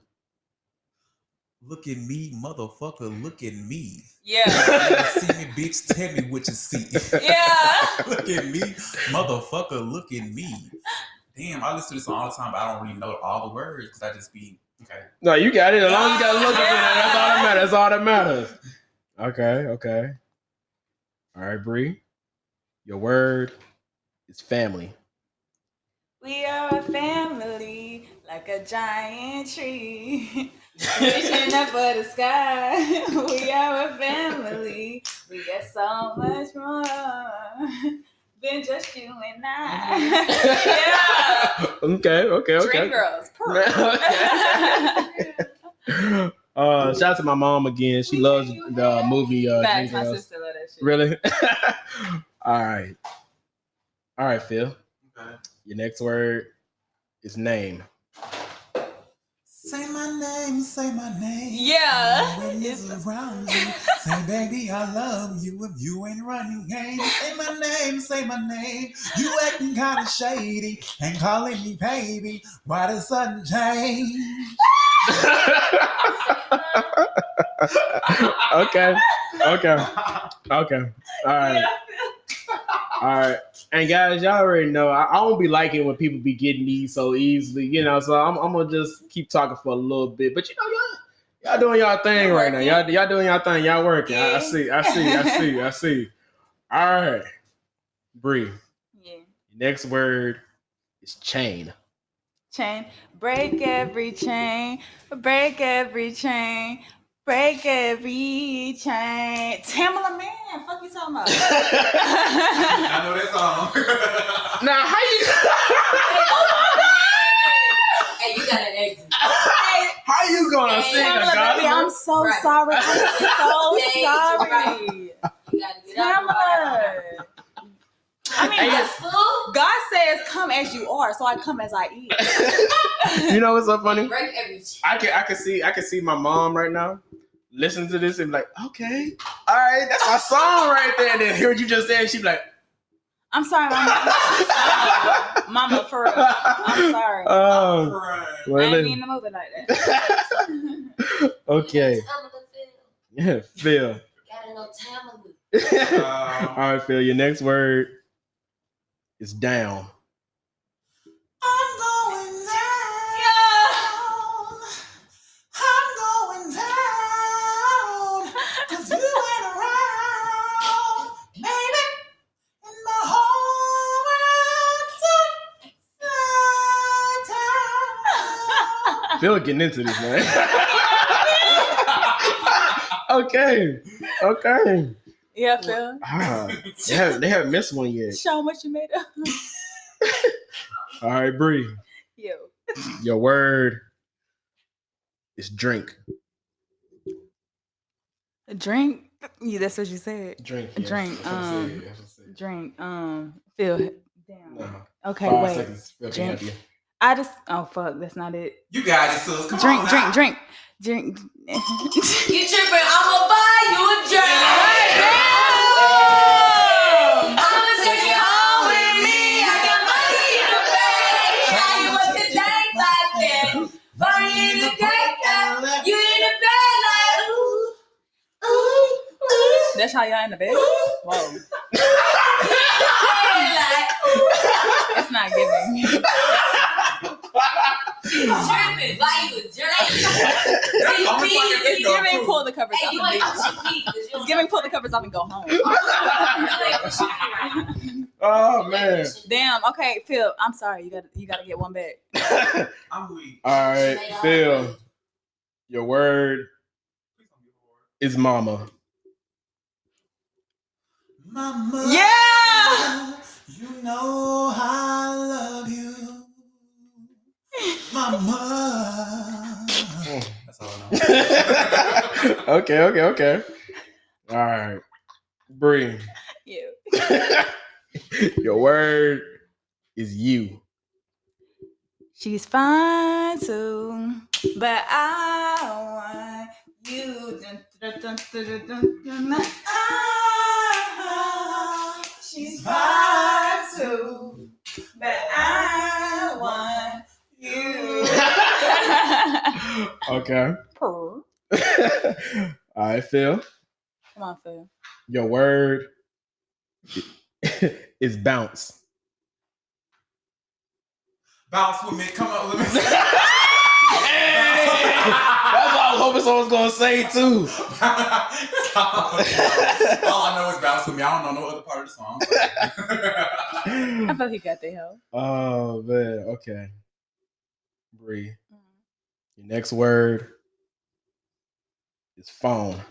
Look at me, motherfucker. Look at me. Yeah. See me, bitch. Tell me what you see. Yeah. Look at me, motherfucker. Look at me. Damn, I listen to this song all the time, but I don't really know all the words because I just be okay. No, you got it. As long as you got to look at it, that's all that matters. Okay. All right, Bri. Your word is family. We are a family, like a giant tree, reaching up for the sky. We are a family. We get so much more than just you and I. Yeah. Okay. Dream girls. Shout out to my mom again. She loves the movie. Facts, Dream my Girls. sister love that shit. Really? All right, Phil. Okay. Your next word is name. Say my name, say my name. Yeah. When it's around you, say baby I love you. If you ain't running game, say my name. You acting kind of shady and calling me baby. Why the sudden change? Okay. All right. And guys, y'all already know I don't be liking when people be getting these so easily, so I'm gonna just keep talking for a little bit. But y'all doing y'all thing right now. Y'all doing y'all thing. Y'all working. I see. All right, Bri. Yeah. Next word is chain. Chain. Break every chain. Break every chain. Break every chain. Tamala Man, fuck you talking about? I know that song. Now, how you? Hey, you got an exit. How you gonna sing a Tamala, gospel? baby, I'm so Right. sorry. I'm so Yeah, sorry. right. You gotta get Tamala. I mean, out. God says, "Come as you are," so I come as I is. You know what's so funny? Break every chain. I can see my mom right now listen to this and be like, okay, all right, that's my song right there. And then hear what you just said, she'd be like, I'm sorry, Mama. Mama, for real. I'm sorry. I ain't mean to move it like that. Okay. Yeah, Phil. Gotta know Tamala. All right, Phil, your next word is down. I'm going down. I'm going down. 'Cause you ain't around, baby. And my whole world's upside down. Phil getting into this, man. Okay. Yeah, Phil. They haven't missed one yet. Show 'em what you made up. All right, Bri. Yo. Your word is drink. Drink. Yeah, that's what you said. Drink. Drink. Drink. Phil. Damn. No. Okay, 5 wait. seconds. Phil can Drink. help you. I just. Oh fuck, that's not it. You got it, sis. Come Drink. on Drink. now. Drink. Drink. You tripping? I'ma buy you a drink. I'ma take you home with me. I got money in the bank. How you want to think like that? Burning in the cake, you in the bed like ooh, ooh, ooh. That's how y'all in the bed. Whoa. Like, It's not giving. you tripping? Buy you a drink. It's giving. Pull the covers Hey, off you and ain't leave. pushing me 'cause you It's don't giving. Pull the covers off and go home. You ain't pushing me right. Oh man. Damn. Okay, Phil. I'm sorry. You gotta get one back. I'm weak. All right, Phil. Your word is mama. Mama. Yeah. You know I love you. Mama. That's all I know. Okay. All right, Bri. You. Your word is you. She's fine too, but I want you. She's fine too, but I want you. Okay. All right, Phil. Come on, Phil. Your word is bounce. Bounce with me. Come on, with me. Hey! That's what I was hoping someone was gonna say too. All I know is bounce with me. I don't know no other part of the song. I feel he got the help. Oh man, okay. Bri, your next word is phone.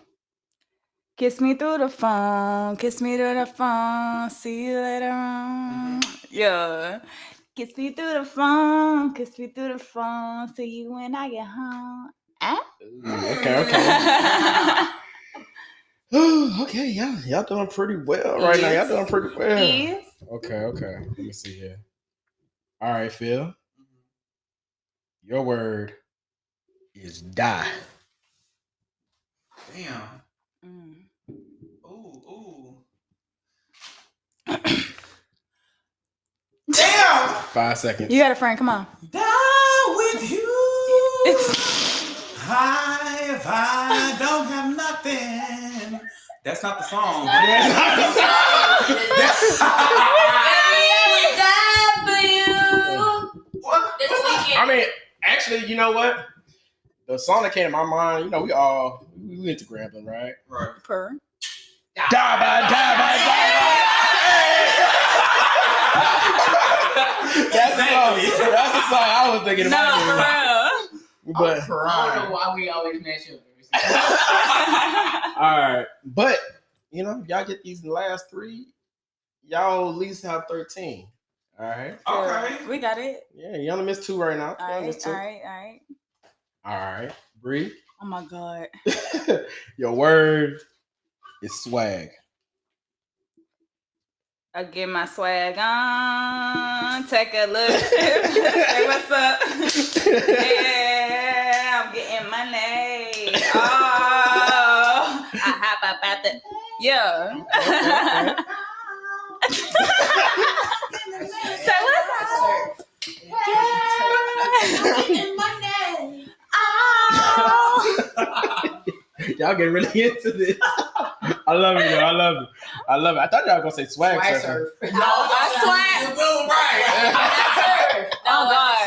Kiss me through the phone, kiss me through the phone, see you later on. Yeah. Kiss me through the phone, kiss me through the phone, see you when I get home. Okay. Okay, y'all doing pretty well right now. Y'all doing pretty well. Yes. Okay. Let me see here. All right, Phil. Your word is die. Damn. Ooh. Damn. 5 seconds. You got a friend, come on. Die with you. If I don't have nothing. That's not the song. I mean, actually, you know what? The song that came to my mind, you know, we went to Grambling, right? Right. Per. Die by. That's the song I was thinking about. No, for real. But I don't know why we always match up. all right, but you know, y'all get these last 3, y'all at least have 13. All right. Okay. We got it. Yeah, you only missed 2 right now. All right. All right, Bri. Oh my God. Your word is swag. I get my swag on. Take a look. Say what's up. Yeah, I'm getting money. Oh, I hop up at the. Yeah. Say what's up. Yeah, I'm getting money. Oh. Y'all get really into this. I love it, though. I love it. I thought y'all were gonna say swag surf. No, I swag. Right. Oh God.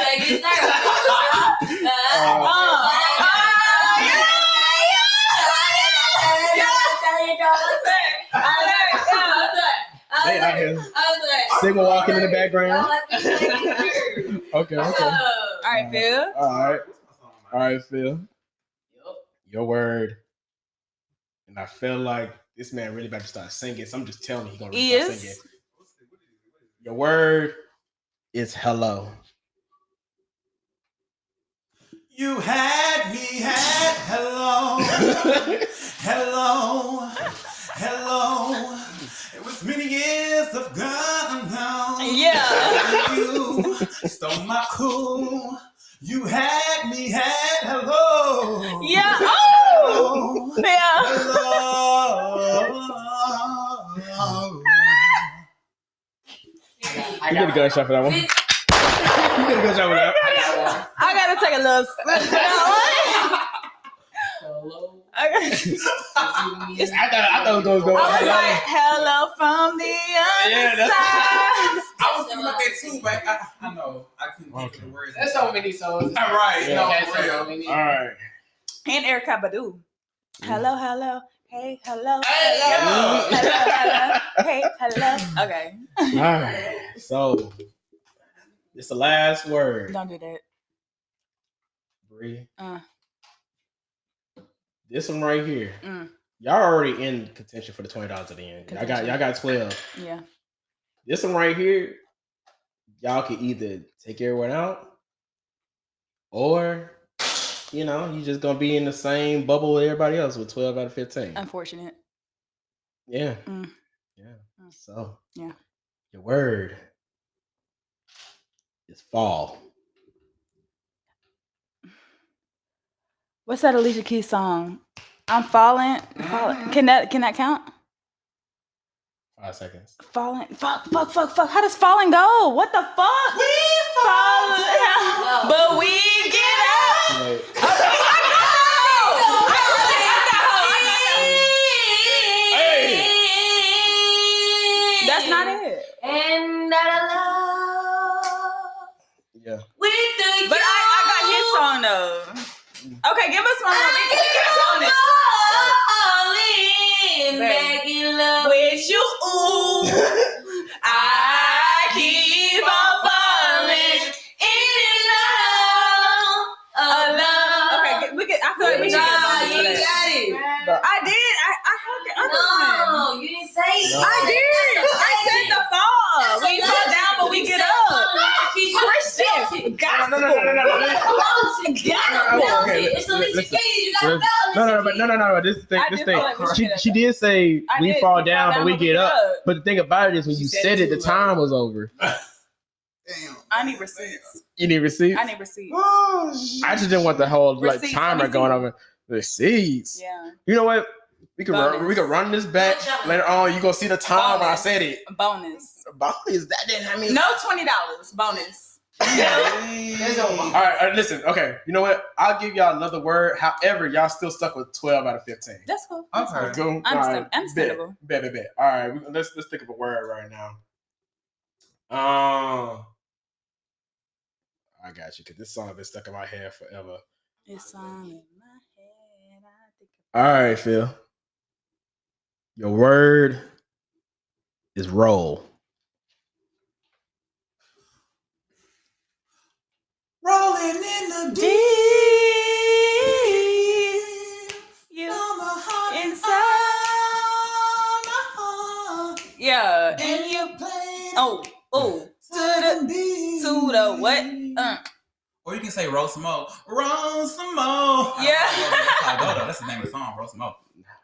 They out here single walking in the background. Okay. All right, Phil. All right, Phil. Your word. And I feel like this man really about to start singing, so I'm just telling you he's gonna really start singing. Your word is hello. You had me at hello. It was many years of gone now. Yeah. You stole my cool. You had me at hello. Yeah. Oh. Yeah. Hello. You get a gunshot for that one. You get a gunshot for that. I gotta take a little spin. Hello. I thought it was going to go. I was like, hello from the other side. I was thinking about that too, but I know. I couldn't think of the words. There's so many songs. Right. Yeah. No, That's for real. so many. All right. And Erykah Badu. Hello. Hey, hello. Hey, Hello. Hey, hello. Okay. All right. So, it's the last word. Don't do that. Bri. Uh. This one right here. Mm. Y'all already in contention for the $20 at the end. Y'all got 12. Yeah. This one right here, y'all can either take everyone out, or you know, you just gonna be in the same bubble with everybody else with 12 out of 15. Unfortunate. Yeah. Mm. Yeah. So yeah. Your word is fall. What's that Alicia Keys song? I'm falling. Can that count? 5 seconds. Falling. Fuck. How does falling go? What the fuck? We falling. But we get up. Wait. That's not it. And that I love. Yeah. With the But I got his song though. Okay, give us one more. We can get on it. falling back in love With you, ooh, I keep on falling in love. Okay, we get. I feel like we should get a bonus for that. I did. I heard the other one. No, you didn't say it. I did. I said the fall. We fall down, but we get up. Christian gospel. No. It's Alicia Keys. You gotta No. This thing. She did say we fall down, but we get up. But the thing about it is, when you said it, the time was over. Damn. I need receipts. You need receipts? I need receipts. Oh, shit. I just didn't want the whole like Receipts, timer let me going see. over. Receipts. Yeah. You know what? We could Bonus. run this back later on. You gonna see the time when I said it. Bonus. Bonus. That didn't. I mean. No $20. Bonus. All right, listen. Okay, you know what? I'll give y'all another word. However, y'all still stuck with 12 out of 15. That's cool. Okay. Go. Understandable. Bet. All right, let's think of a word right now. I got you, because this song has been stuck in my head forever. It's on in my head. I think. All right, Phil. Your word is roll. Rolling in the deep. You Inside inside. my heart. Yeah. And you played Oh. To the what? Or you can say roll some more. Roll some more. Yeah. That's the name of the song. Roll some more.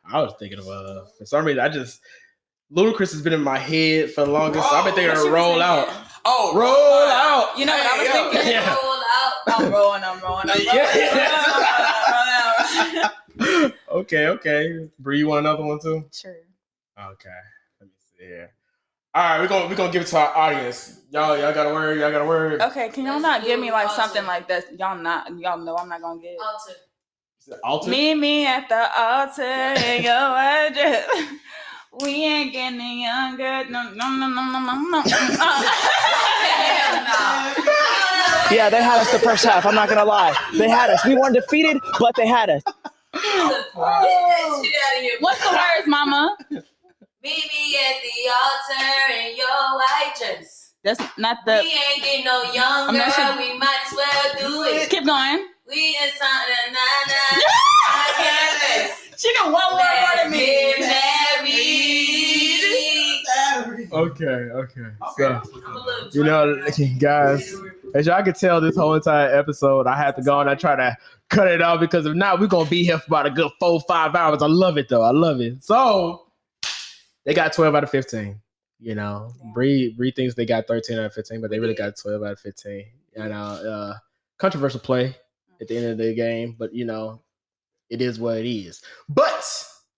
I was thinking of for some reason Ludacris has been in my head for the longest. So I've been thinking What of you was roll out. thinking? Oh, Roll out. You know what I was thinking? Yeah. roll out. I'm rolling. Okay. Bri, you want another one too? Sure. Okay. Let me see here. All right, we're gonna give it to our audience. Y'all got a word. Okay, can y'all not give me like something like that? Y'all know I'm not gonna get. Altar. Is it altar? Meet me at the altar in your address. We ain't getting younger. No. Yeah, they had us the first half. I'm not gonna lie. They had us. We weren't defeated, but they had us. Get that shit out of here. What's the words, Mama? Meet me at the altar in your white dress. That's not the. We ain't getting no younger. We might as well do it. Keep going. We in something I can't rest. She done one word more than me. Get married. Okay. So, you know, guys, as y'all can tell, this whole entire episode, I had to go and I try to cut it out because if not, we're gonna be here for about a good 4-5 hours. I love it though. I love it. So they got 12 out of 15. You know, Bri thinks they got 13 out of 15, but they really got 12 out of 15. You know, controversial play at the end of the game, but you know, it is what it is. But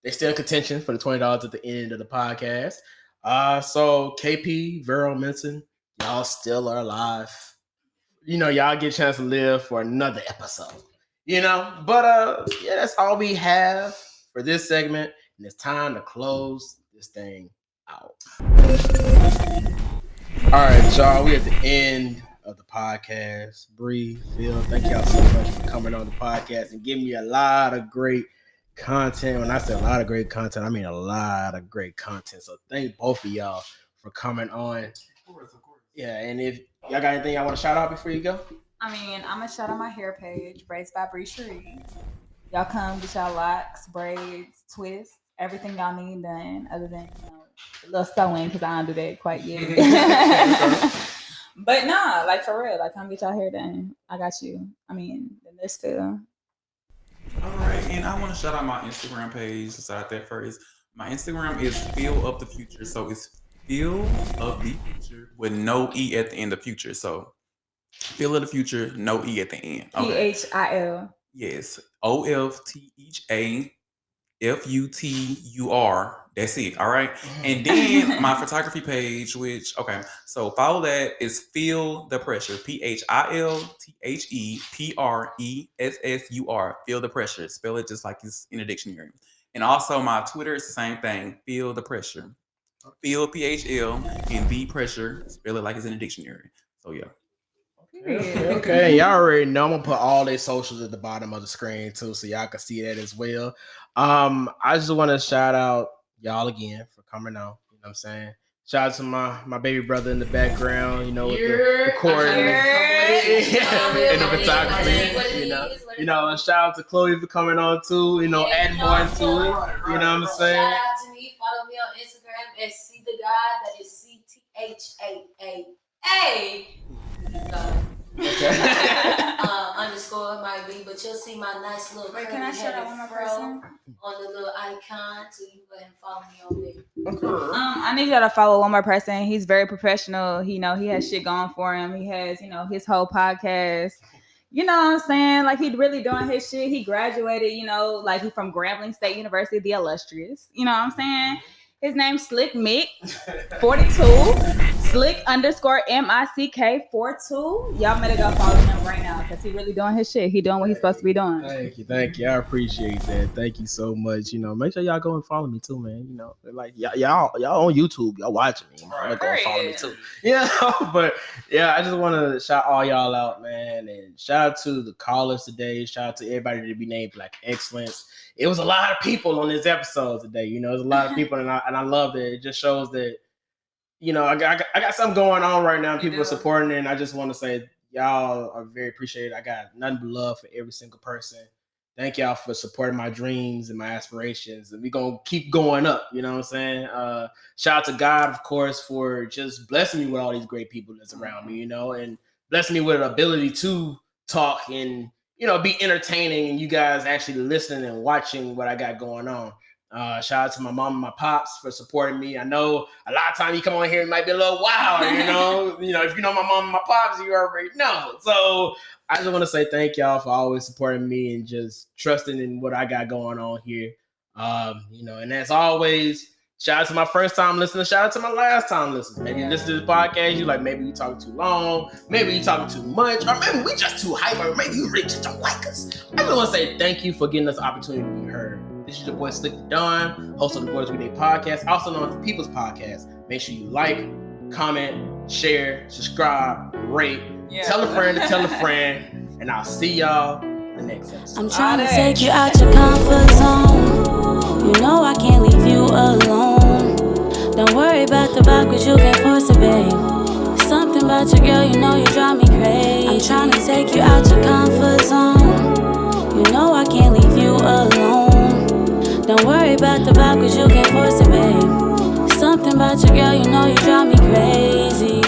they still in contention for the $20 at the end of the podcast. So KP, Vero, Menson, y'all still are alive. You know, y'all get a chance to live for another episode. You know, but yeah, that's all we have for this segment, and it's time to close this thing out. All right, y'all, we at the end of the podcast. Bri, Phil, thank y'all so much for coming on the podcast and giving me a lot of great content. When I say a lot of great content, I mean a lot of great content. So thank both of y'all for coming on. Of course. Yeah, and if y'all got anything y'all want to shout out before you go? I mean, I'm gonna shout out my hair page, braidsbybricherise. Y'all come get y'all locks, braids, twists, everything y'all need done, other than a little sewing because I don't do that quite yet. But nah, like for real, like come get y'all hair done. I got you. I mean, this Phil. All right, and I want to shout out my Instagram page. Let's start that first. My Instagram is Phil of the Future, so it's Phil of the Future with no E at the end of future. So Phil of the Future, no E at the end. Okay. PHIL. Yes. OFTHAFUTUR. That's it. All right. And then my photography page, so follow that is Feel the Pressure. PHILTHEPRESSUR. Feel the Pressure. Spell it just like it's in a dictionary. And also my Twitter is the same thing. Feel the Pressure. Feel PHL and the pressure. Spell it like it's in a dictionary. So yeah. Okay. Y'all already know I'm gonna put all their socials at the bottom of the screen too, so y'all can see that as well. I just want to shout out y'all again for coming out. You know what I'm saying? Shout out to my baby brother in the background, with the recording and the photography. You know, and shout out to Chloe for coming on too. Adding more into it. You know what I'm saying? Shout out to me. Follow me on Instagram at See the God. That is CTHAA. Okay. Underscore might be, but you'll see my nice little. Wait, can I shout out one more person? On the little icon, so you go ahead and follow me on there. Okay. I need y'all to follow one more person. He's very professional. He has shit going for him. He has, his whole podcast. You know what I'm saying? Like, he really doing his shit. He graduated, like he from Grambling State University, the illustrious. You know what I'm saying? His name's Slxck Mick 42. Slxck_MICK 42. Y'all better go follow him right now because he really doing his shit. He doing what he's supposed to be doing. Thank you. I appreciate that. Thank you so much. Make sure y'all go and follow me too, man. Like y'all on YouTube, y'all watching me. Go and follow me too. But yeah, I just want to shout all y'all out, man, and shout out to the callers today. Shout out to everybody to be named Black Excellence. It was a lot of people on this episode today. There's a lot of people, and I love that. It just shows that, I got something going on right now. People are supporting it, and I just want to say y'all are very appreciated. I got nothing but love for every single person. Thank y'all for supporting my dreams and my aspirations, and we're gonna keep going up. You know what I'm saying? Shout out to God, of course, for just blessing me with all these great people that's around me. And blessing me with an ability to talk and be entertaining, and you guys actually listening and watching what I got going on. Shout out to my mom and my pops for supporting me. I know a lot of times you come on here, it might be a little wild, if you know my mom and my pops, you already know. So I just want to say thank y'all for always supporting me and just trusting in what I got going on here. And as always, shout out to my first time listener. Shout out to my last time listeners. Maybe you listen to this podcast, you like, maybe we talking too long, maybe you talking too much, or maybe we just too hype, or maybe you really just don't like us. I just want to say thank you for getting us the opportunity to be heard. This is your boy Slxck the Don, host of the Weekday podcast, also known as the People's Podcast. Make sure you like, comment, share, subscribe, rate, tell a friend to tell a friend, and I'll see y'all in the next episode. I'm trying to take you out your comfort zone. You know I can't leave you alone. Don't worry about the vibe, cause you can't force it, babe. Something about your girl, you drive me crazy. I'm trying to take you out your comfort zone. You know I can't leave you alone. Don't worry about the vibe, cause you can't force it, babe. Something about your girl, you drive me crazy.